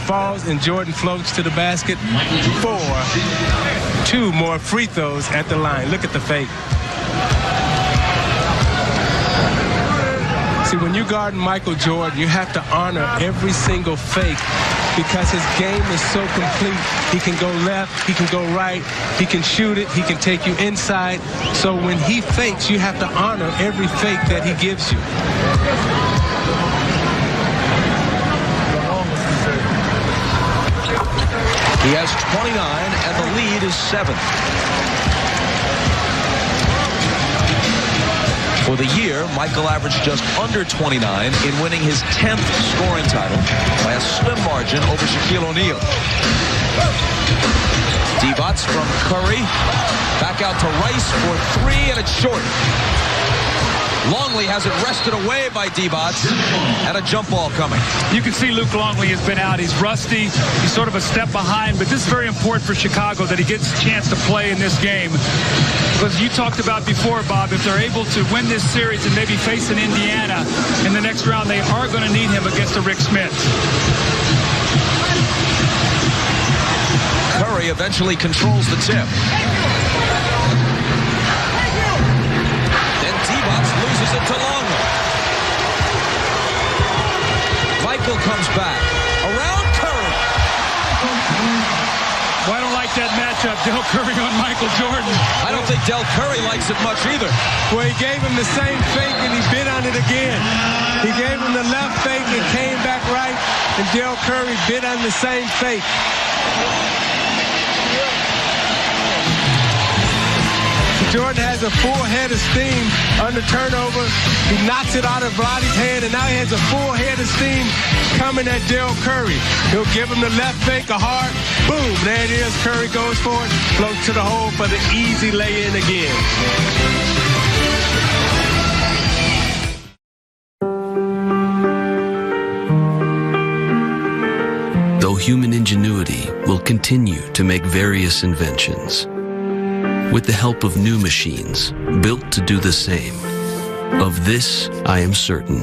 falls, and Jordan floats to the basket for 2 more free throws at the line. Look at the fake. See, when you guard Michael Jordan, you have to honor every single fake because his game is so complete. He can go left, he can go right, he can shoot it, he can take you inside. So when he fakes, you have to honor every fake that he gives you. He has 29, and the lead is 7. For the year, Michael averaged just under 29 in winning his 10th scoring title by a slim margin over Shaquille O'Neal. Divac from Curry. Back out to Rice for 3, and it's short. Longley has it wrested away by Divac, and a jump ball coming. You can see Luke Longley has been out. He's rusty. He's sort of a step behind, but this is very important for Chicago that he gets a chance to play in this game. Because you talked about before, Bob, if they're able to win this series and maybe face an Indiana in the next round, they are going to need him against a Rick Smith. Curry eventually controls the tip. Then Divac loses it to Longley. Michael comes back. Around Curry. Well, I don't like that matchup, Del Curry on Michael Jordan. I don't think Del Curry likes it much either. Well, he gave him the same fake, and he bit on it again. He gave him the left fake and came back right, and Del Curry bit on the same fake. Jordan has a full head of steam on the turnover. He knocks it out of Vlade's hand, and now he has a full head of steam coming at Del Curry. He'll give him the left fake, a hard boom. There it is. Curry goes for it, floats to the hole for the easy lay-in again. Though human ingenuity will continue to make various inventions, with the help of new machines built to do the same. Of this I am certain.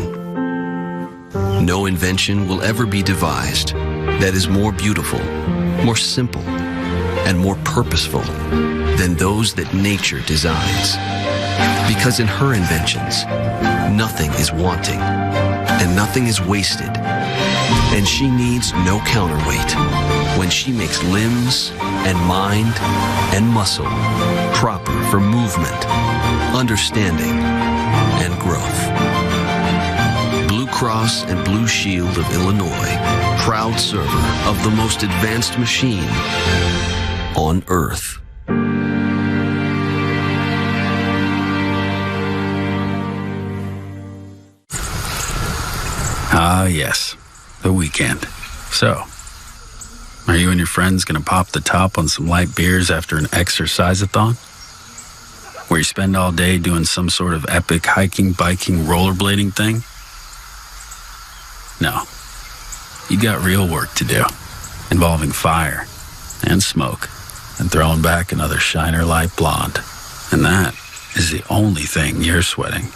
No invention will ever be devised that is more beautiful, more simple, and more purposeful than those that nature designs. Because in her inventions, nothing is wanting and nothing is wasted, and she needs no counterweight when she makes limbs and mind and muscle proper for movement, understanding, and growth. Blue Cross and Blue Shield of Illinois, proud server of the most advanced machine on Earth. Ah, yes, the weekend. So, are you and your friends going to pop the top on some light beers after an exercise-a-thon? Where you spend all day doing some sort of epic hiking, biking, rollerblading thing? No. You got real work to do, involving fire and smoke and throwing back another Shiner Light Blonde. And that is the only thing you're sweating.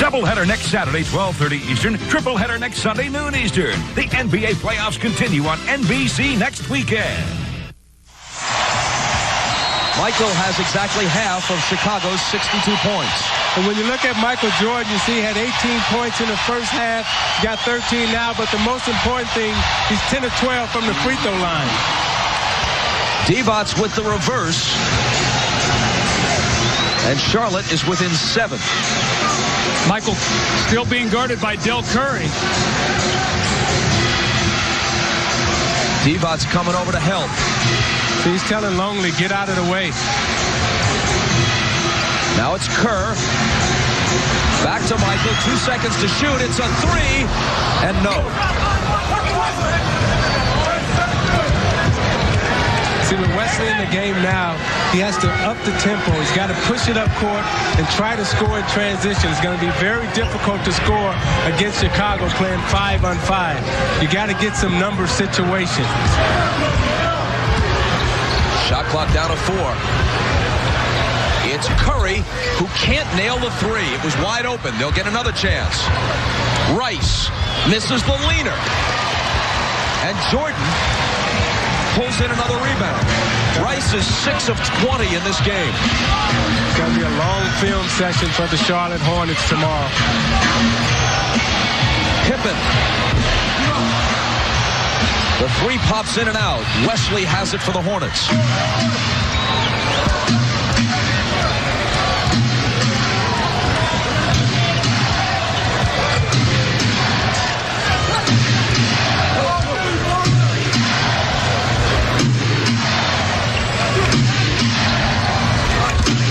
Doubleheader next Saturday, 12:30 Eastern. Tripleheader next Sunday, noon Eastern. The NBA playoffs continue on NBC next weekend. Michael has exactly half of Chicago's 62 points. And when you look at Michael Jordan, you see he had 18 points in the first half, got 13 now, but the most important thing, he's 10 of 12 from the free throw line. Devot's with the reverse. And Charlotte is within 7. Michael still being guarded by Del Curry. Devot's coming over to help. He's telling Longley, get out of the way. Now it's Kerr. Back to Michael. 2 seconds to shoot. It's a 3. And no. See, with Wesley in the game now, he has to up the tempo. He's got to push it up court and try to score in transition. It's going to be very difficult to score against Chicago playing 5-on-5. You got to get some number situations. Shot clock down to 4. It's Curry who can't nail the 3. It was wide open. They'll get another chance. Rice misses the leaner. And Jordan pulls in another rebound. Rice is 6 of 20 in this game. It's going to be a long film session for the Charlotte Hornets tomorrow. Pippen. The 3 pops in and out. Wesley has it for the Hornets.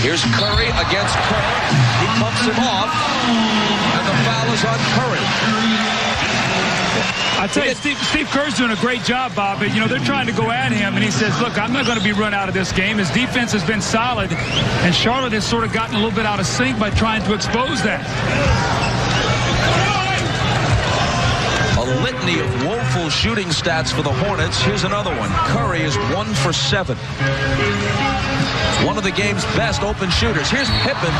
Here's Curry against Kerr. He bumps him off, and the foul is on Curry. I tell you, Steve Kerr's doing a great job, Bob. But, you know, they're trying to go at him, and he says, look, I'm not going to be run out of this game. His defense has been solid, and Charlotte has sort of gotten a little bit out of sync by trying to expose that. A litany of woeful shooting stats for the Hornets. Here's another one. Curry is 1 for 7. One of the game's best open shooters. Here's Pippen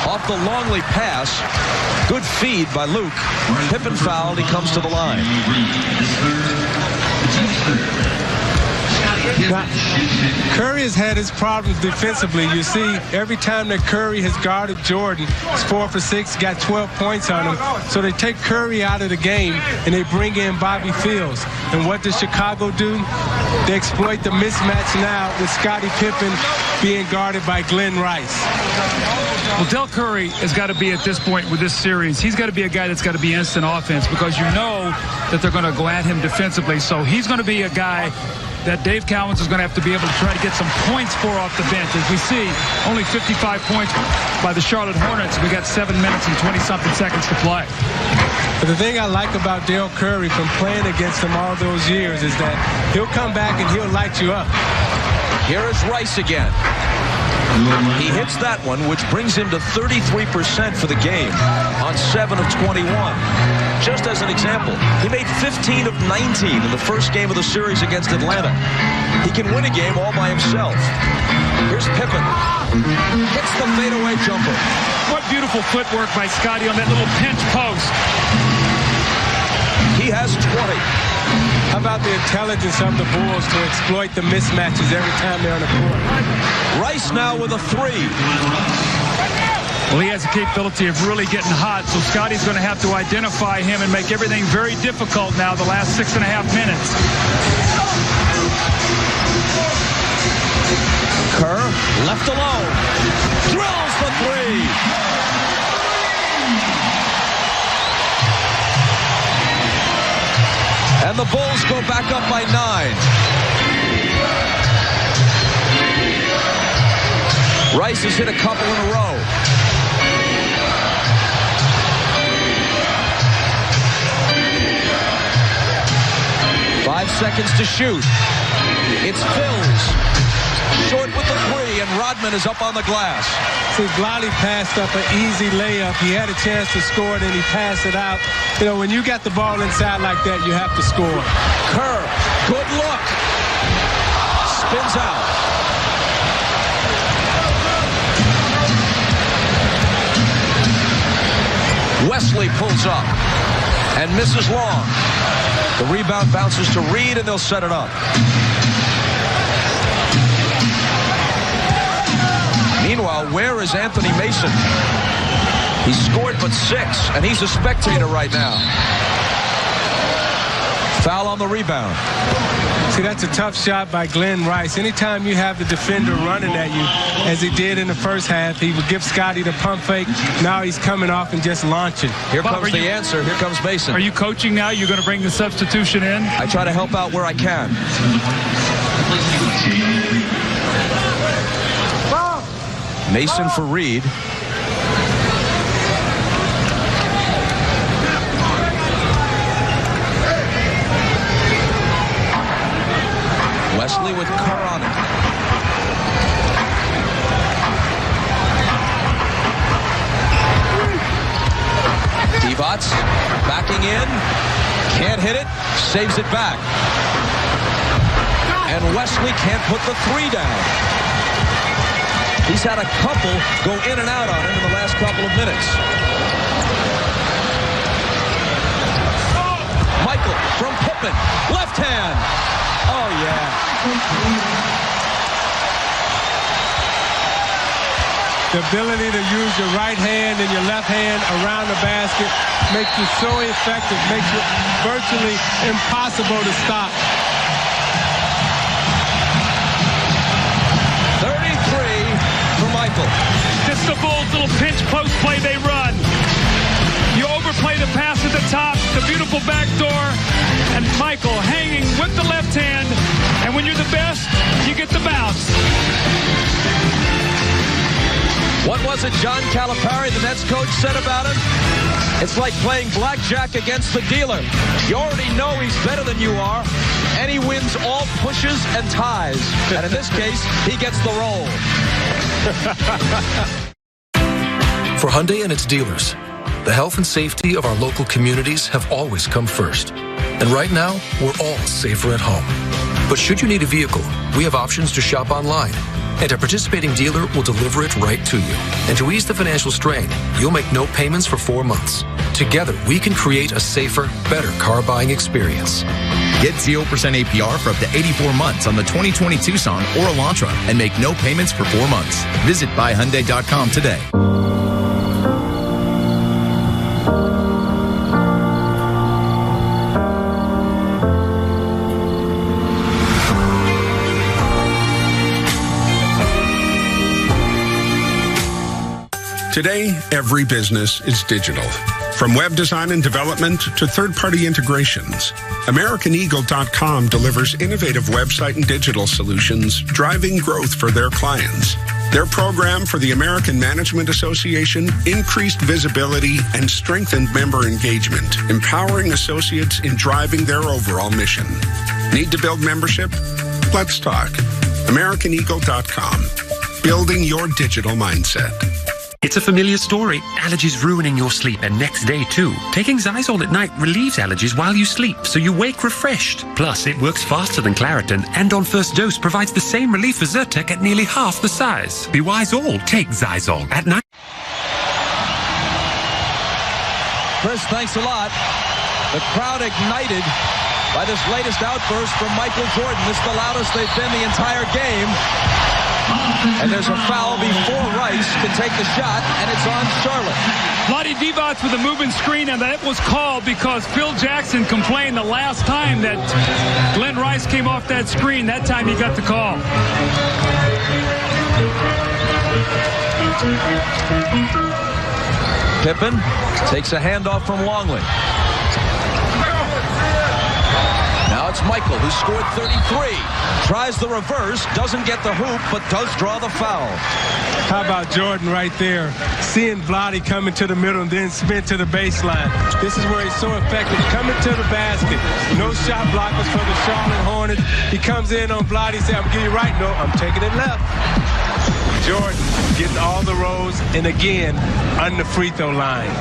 off the Longley pass. Good feed by Luke. Pippen fouled. He comes to the line. Now, Curry has had his problems defensively. You see, every time that Curry has guarded Jordan, he's 4 for 6, got 12 points on him. So they take Curry out of the game, and they bring in Bobby Fields. And what does Chicago do? They exploit the mismatch now with Scottie Pippen being guarded by Glenn Rice. Well, Del Curry has got to be, at this point with this series, he's got to be a guy that's got to be instant offense, because you know that they're going to go at him defensively. So he's going to be a guy that Dave Cowens is going to have to be able to try to get some points for off the bench. As we see, only 55 points by the Charlotte Hornets. We got 7 minutes and 20-something seconds to play. But the thing I like about Del Curry from playing against him all those years is that he'll come back and he'll light you up. Here is Rice again. He hits that one, which brings him to 33% for the game on 7 of 21. Just as an example, he made 15 of 19 in the first game of the series against Atlanta. He can win a game all by himself. Here's Pippen. Hits the fadeaway jumper. What beautiful footwork by Scotty on that little pinch post. He has 20. How about the intelligence of the Bulls to exploit the mismatches every time they're on the court? Rice now with a 3. Well, he has the capability of really getting hot, so Scotty's going to have to identify him and make everything very difficult now the last 6.5 minutes. Kerr, left alone, drills the 3. And the Bulls go back up by 9. Rice has hit a couple in a row. Five seconds to shoot. It's Phils. Short with the 3, and Rodman is up on the glass. See, Blolly passed up an easy layup. He had a chance to score, then he passed it out. You know, when you got the ball inside like that, you have to score. Kerr, good look. Spins out. Wesley pulls up and misses long. The rebound bounces to Reed, and they'll set it up. Meanwhile, where is Anthony Mason? He scored but 6, and he's a spectator right now. Foul on the rebound. See, that's a tough shot by Glenn Rice. Anytime you have the defender running at you, as he did in the first half, he would give Scotty the pump fake. Now he's coming off and just launching. Here comes the answer. Here comes Mason. Are you coaching now? You're going to bring the substitution in? I try to help out where I can. Mason for Reed. Wesley with Kerr on it. Divac backing in. Can't hit it. Saves it back. And Wesley can't put the 3 down. He's had a couple go in and out on him in the last couple of minutes. Michael from Pippen. Left hand. Oh, yeah. The ability to use your right hand and your left hand around the basket makes you so effective, makes it virtually impossible to stop. 33 for Michael. This is the Bulls' little pinch post play they run. You overplay the pass at the top, the beautiful backdoor, and Michael hanging with the left hand. And when you're the best, you get the bounce. What was it John Calipari, the Nets coach, said about him? It's like playing blackjack against the dealer. You already know he's better than you are, and he wins all pushes and ties. And in this case, he gets the roll. For Hyundai and its dealers, the health and safety of our local communities have always come first. And right now, we're all safer at home. But should you need a vehicle, we have options to shop online. And a participating dealer will deliver it right to you. And to ease the financial strain, you'll make no payments for 4 months. Together, we can create a safer, better car buying experience. Get 0% APR for up to 84 months on the 2020 Tucson or Elantra and make no payments for 4 months. Visit buyhyundai.com today. Today, every business is digital. From web design and development to third-party integrations, AmericanEagle.com delivers innovative website and digital solutions, driving growth for their clients. Their program for the American Management Association increased visibility and strengthened member engagement, empowering associates in driving their overall mission. Need to build membership? Let's talk. AmericanEagle.com. building your digital mindset. It's a familiar story. Allergies ruining your sleep and next day too. Taking Zysol at night relieves allergies while you sleep, so you wake refreshed. Plus, it works faster than Claritin and on first dose provides the same relief as Zyrtec at nearly half the size. Be wise all. Take Zysol at night. Chris, thanks a lot. The crowd ignited by this latest outburst from Michael Jordan. This is the loudest they've been the entire game. And there's a foul before Rice can take the shot, and it's on Charlotte. Vlade Divac with a moving screen, and that was called because Phil Jackson complained the last time that Glenn Rice came off that screen. That time he got the call. Pippen takes a handoff from Longley. Now it's Michael, who scored 33. Tries the reverse, doesn't get the hoop, but does draw the foul. How about Jordan right there? Seeing Vlade coming to the middle and then spin to the baseline. This is where he's so effective. Coming to the basket. No shot blockers for the Charlotte Hornets. He comes in on Vlade. He says, I'm getting you right. No, I'm taking it left. Jordan getting all the rows, and again, on the free throw line.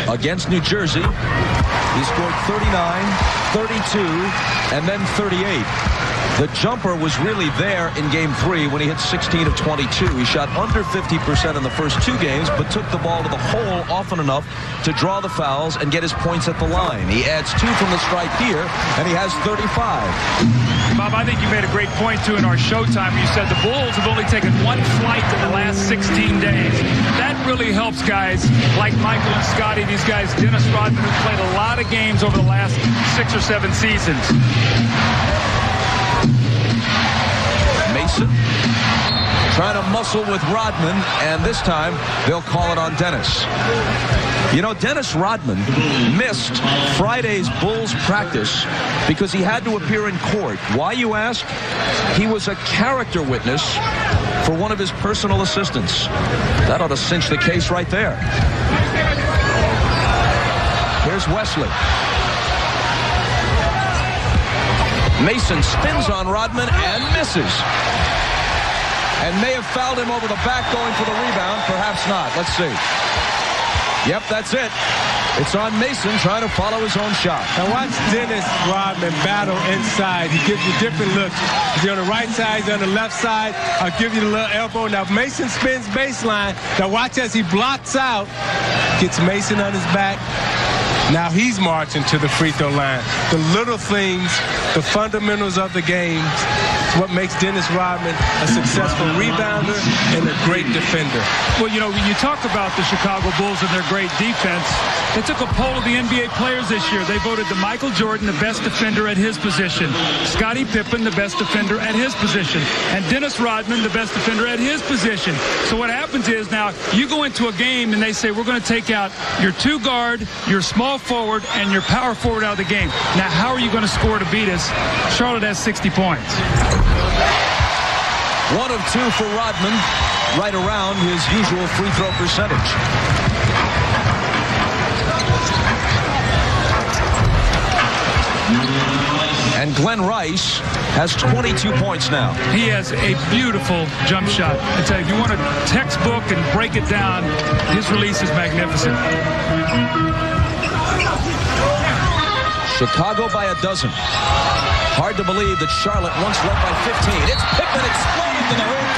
Against New Jersey, he scored 39, 32, and then 38. The jumper was really there in Game 3 when he hit 16 of 22. He shot under 50% in the first 2 games, but took the ball to the hole often enough to draw the fouls and get his points at the line. He adds 2 from the stripe here, and he has 35. Bob, I think you made a great point, too, in our showtime. You said the Bulls have only taken 1 flight in the last 16 days. That really helps guys like Michael and Scotty, these guys, Dennis Rodman, who played a lot of games over the last 6 or 7 seasons. Mason trying to muscle with Rodman, and this time they'll call it on Dennis. You know, Dennis Rodman missed Friday's Bulls practice because he had to appear in court. Why, you ask? He was a character witness for one of his personal assistants. That ought to cinch the case right there. Here's Wesley. Mason spins on Rodman and misses. And may have fouled him over the back going for the rebound. Perhaps not. Let's see. Yep, that's it. It's on Mason trying to follow his own shot. Now watch Dennis Rodman battle inside. He gives you different looks. He's on the right side, he's on the left side. I'll give you the little elbow. Now Mason spins baseline. Now watch as he blocks out. Gets Mason on his back. Now he's marching to the free throw line. The little things, the fundamentals of the game, is what makes Dennis Rodman a successful rebounder and a great defender. Well, you know, when you talk about the Chicago Bulls and their great defense, they took a poll of the NBA players this year. They voted to Michael Jordan the best defender at his position, Scottie Pippen the best defender at his position, and Dennis Rodman the best defender at his position. So what happens is now you go into a game and they say we're going to take out your 2 guard, your small forward, and your power forward out of the game. Now, how are you going to score to beat us? Charlotte has 60 points. 1 of 2 for Rodman, right around his usual free throw percentage. And Glenn Rice has 22 points now. He has a beautiful jump shot. I tell you, if you want a textbook and break it down, his release is magnificent. Chicago by a dozen. Hard to believe that Charlotte once led by 15. It's Pippen exploding to the hoop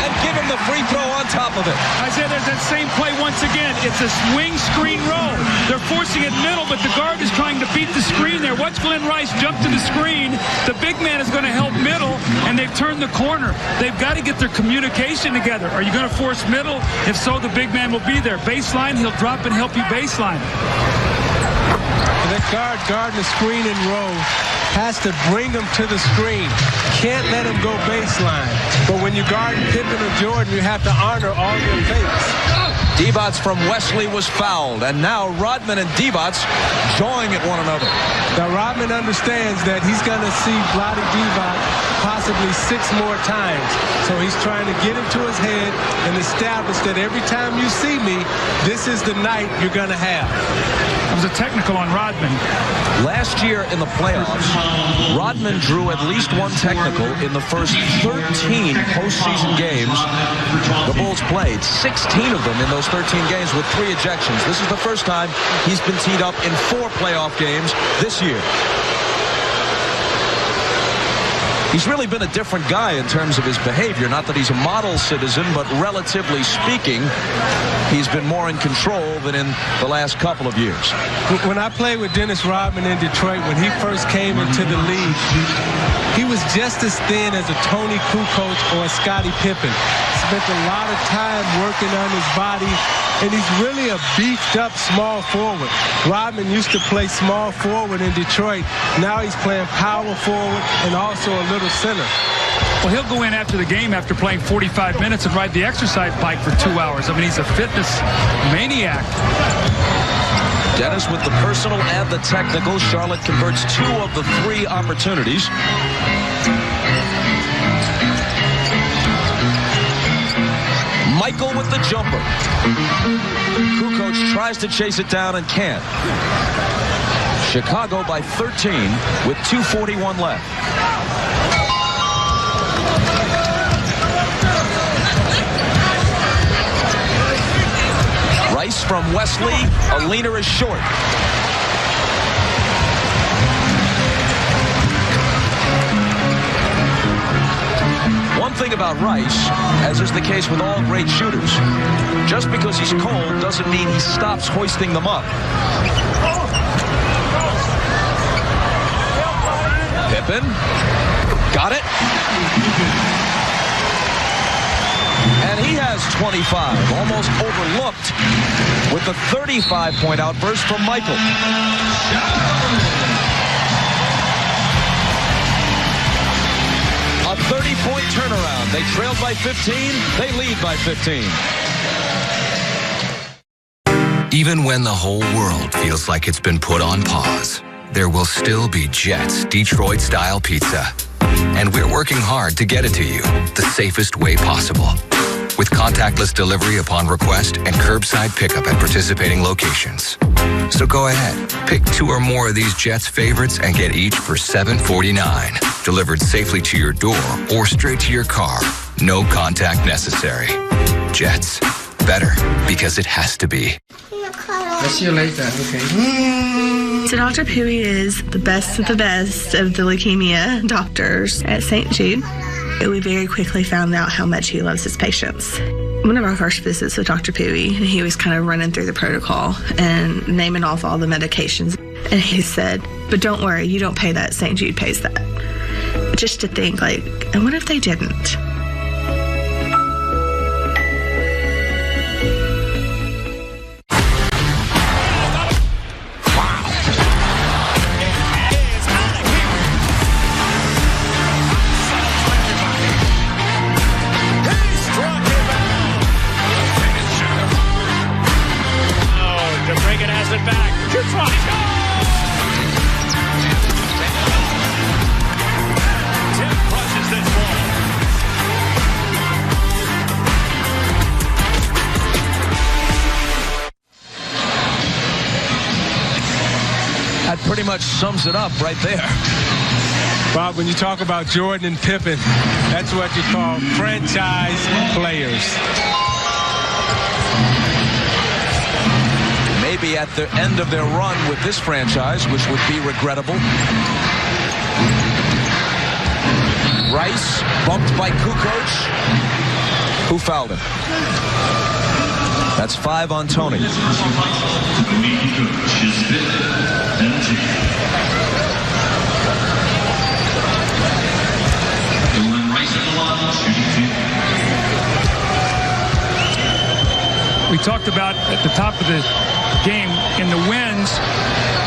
and give him the free throw on top of it. Isaiah, there's that same play once again. It's a swing screen roll. They're forcing it middle, but the guard is trying to beat the screen there. Watch Glenn Rice jump to the screen. The big man is going to help middle, and they've turned the corner. They've got to get their communication together. Are you going to force middle? If so, the big man will be there. Baseline, he'll drop and help you baseline. That guard the screen and roll has to bring them to the screen. Can't let them go baseline. But when you guard Pippen or Jordan, you have to honor all your fakes. Divac from Wesley was fouled, and now Rodman and Divac jawing at one another. Now Rodman understands that he's going to see Vlade Divac possibly 6 more times. So he's trying to get into his head and establish that every time you see me, this is the night you're going to have. It was a technical on Rodman. Last year in the playoffs, Rodman drew at least one technical in the first 13 postseason games the Bulls played. 16 of them in those 13 games with 3 ejections. This is the first time he's been teed up in 4 playoff games this year. He's really been a different guy in terms of his behavior. Not that he's a model citizen, but relatively speaking, he's been more in control than in the last couple of years. When I played with Dennis Rodman in Detroit, when he first came into the league, he was just as thin as a Tony Kukoc or a Scottie Pippen. Spent a lot of time working on his body, and he's really a beefed-up small forward. Rodman used to play small forward in Detroit. Now he's playing power forward and also a little center. Well, he'll go in after the game after playing 45 minutes and ride the exercise bike for 2 hours. I mean, he's a fitness maniac. Dennis with the personal and the technical. Charlotte converts 2 of the 3 opportunities. Michael with the jumper. Kukoc tries to chase it down and can't. Chicago by 13 with 2:41 left. Rice from Wesley. Alina is short. One thing about Rice, as is the case with all great shooters, just because he's cold doesn't mean he stops hoisting them up. Pippen. Got it. And he has 25, almost overlooked with the 35-point outburst from Michael. A 30-point turnaround. They trailed by 15. They lead by 15. Even when the whole world feels like it's been put on pause, there will still be Jets Detroit-style pizza. And we're working hard to get it to you the safest way possible. With contactless delivery upon request and curbside pickup at participating locations. So go ahead, pick 2 or more of these Jets favorites and get each for $7.49. Delivered safely to your door or straight to your car. No contact necessary. Jets, better because it has to be. I'll see you later, okay. So Dr. Pui is the best of the leukemia doctors at St. Jude. We very quickly found out how much he loves his patients. One of our first visits with Dr. Pui, he was kind of running through the protocol and naming off all the medications. And he said, but don't worry, you don't pay that, St. Jude pays that. Just to think, like, and what if they didn't? Pretty much sums it up right there. Bob, when you talk about Jordan and Pippen, that's what you call franchise players. Maybe at the end of their run with this franchise, which would be regrettable. Rice bumped by Kukoc. Who fouled him? That's 5 on Tony. We talked about at the top of the game in the wins,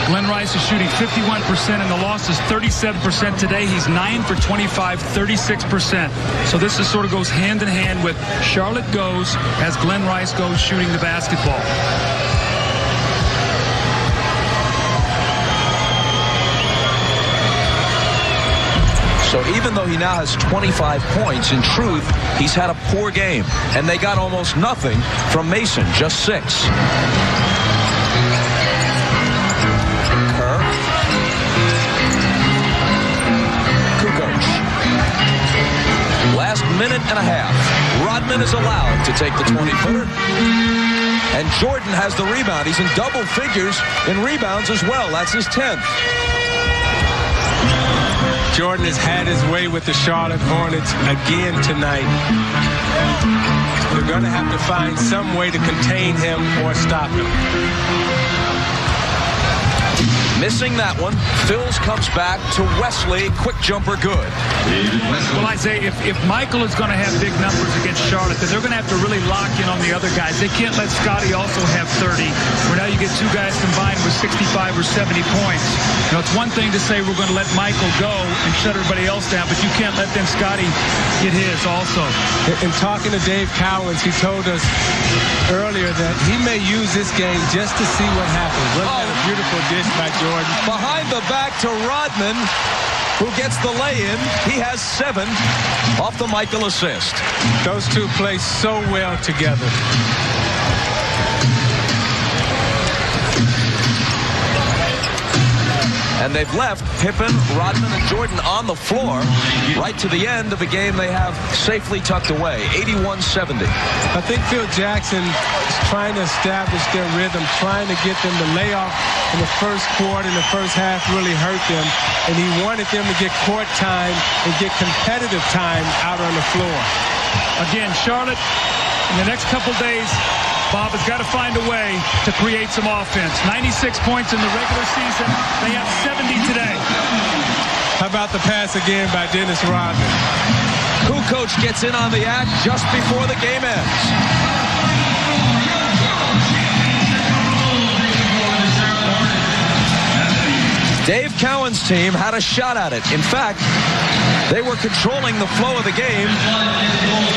Glenn Rice is shooting 51%, in the losses 37%. Today he's 9 for 25, 36%. So this is sort of goes hand in hand with Charlotte goes as Glenn Rice goes shooting the basketball. So even though he now has 25 points, in truth, he's had a poor game. And they got almost nothing from Mason, just 6. Kerr. Rodman is allowed to take the 20-footer. And Jordan has the rebound. He's in double figures in rebounds as well. That's his 10th. Jordan has had his way with the Charlotte Hornets again tonight. They're going to have to find some way to contain him or stop him. Missing that one. Phils comes back to Wesley. Quick jumper, good. Well, Isaiah, if Michael is going to have big numbers against Charlotte, then they're going to have to really lock in on the other guys. They can't let Scotty also have 30, where now you get two guys combined with 65 or 70 points. You know, it's one thing to say we're going to let Michael go and shut everybody else down, but you can't let then Scotty get his also. In talking to Dave Cowens, he told us earlier that he may use this game just to see what happens. Wasn't that a beautiful dish by Jordan? Behind the back to Rodman, who gets the lay-in. He has 7 off the Michael assist. Those two play so well together. And they've left Pippen, Rodman, and Jordan on the floor right to the end of a game they have safely tucked away, 81-70. I think Phil Jackson is trying to establish their rhythm, trying to get them to lay off in the first quarter, in the first half really hurt them, and he wanted them to get court time and get competitive time out on the floor. Again, Charlotte, in the next couple days, Bob has got to find a way to create some offense. 96 points in the regular season. They have 70 today. How about the pass again by Dennis Rodman? Kukoc gets in on the act just before the game ends. Dave Cowan's team had a shot at it. In fact, they were controlling the flow of the game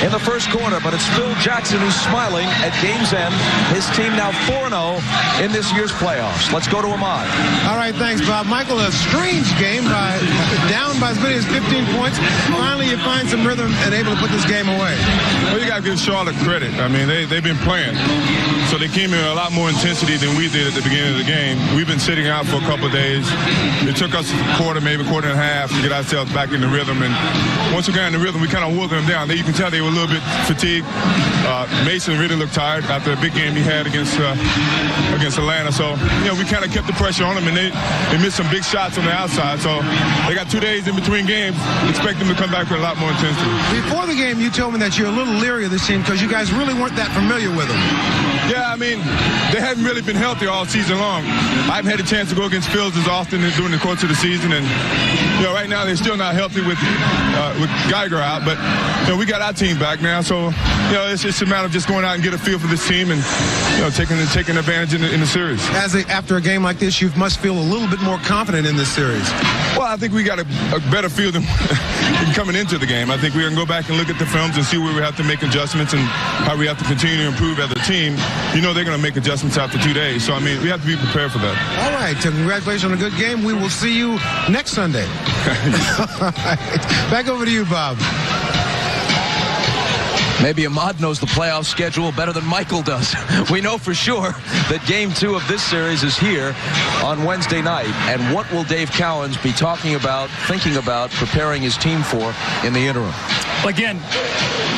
in the first quarter, but it's Phil Jackson who's smiling at game's end. His team now 4-0 in this year's playoffs. Let's go to Ahmad. All right, thanks, Bob. Michael, a strange game, down by as many as 15 points. Finally, you find some rhythm and able to put this game away. Well, you got to give Charlotte credit. I mean, they've been playing. So they came in with a lot more intensity than we did at the beginning of the game. We've been sitting out for a couple of days. It took us a quarter, maybe a quarter and a half to get ourselves back in the rhythm. And once we got in the rhythm, we kind of wore them down. You can tell they were a little bit fatigued. Mason really looked tired after a big game he had against Atlanta. So, you know, we kind of kept the pressure on them, and they missed some big shots on the outside. So they got 2 days in between games. Expect them to come back with a lot more intensity. Before the game, you told me that you're a little leery of this team because you guys really weren't that familiar with them. Yeah, I mean, they haven't really been healthy all season long. I haven't had a chance to go against Phils as often during the course of the season, and you know, right now they're still not healthy with Geiger out. But you know, we got our team back now, so you know, it's just a matter of just going out and get a feel for this team and you know, taking advantage in the series. After a game like this, you must feel a little bit more confident in this series. Well, I think we got a better feel than coming into the game. I think we're going to go back and look at the films and see where we have to make adjustments and how we have to continue to improve as a team. You know, they're going to make adjustments after 2 days. So, I mean, we have to be prepared for that. All right. Congratulations on a good game. We will see you next Sunday. All right. Back over to you, Bob. Maybe Ahmad knows the playoff schedule better than Michael does. We know for sure that Game 2 of this series is here on Wednesday night. And what will Dave Cowens be talking about, thinking about, preparing his team for in the interim? Again,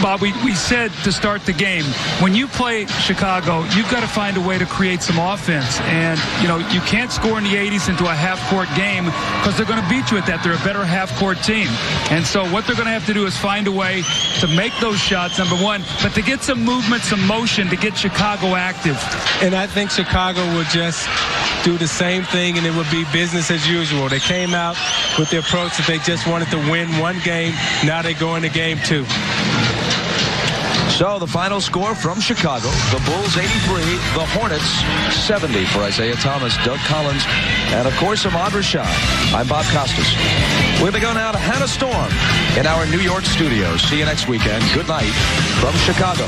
Bob, we said to start the game, when you play Chicago, you've got to find a way to create some offense. And, you know, you can't score in the 80s into a half-court game because they're going to beat you at that. They're a better half-court team. And so what they're going to have to do is find a way to make those shots, number one, but to get some movement, some motion, to get Chicago active. And I think Chicago will just do the same thing, and it would be business as usual. They came out with the approach that they just wanted to win one game. Now they go into game 2. So the final score from Chicago, the Bulls 83, the Hornets 70 for Isaiah Thomas, Doug Collins, and of course Ahmad Rashad. I'm Bob Costas. We're going to go now to Hannah Storm in our New York studios. See you next weekend. Good night from Chicago.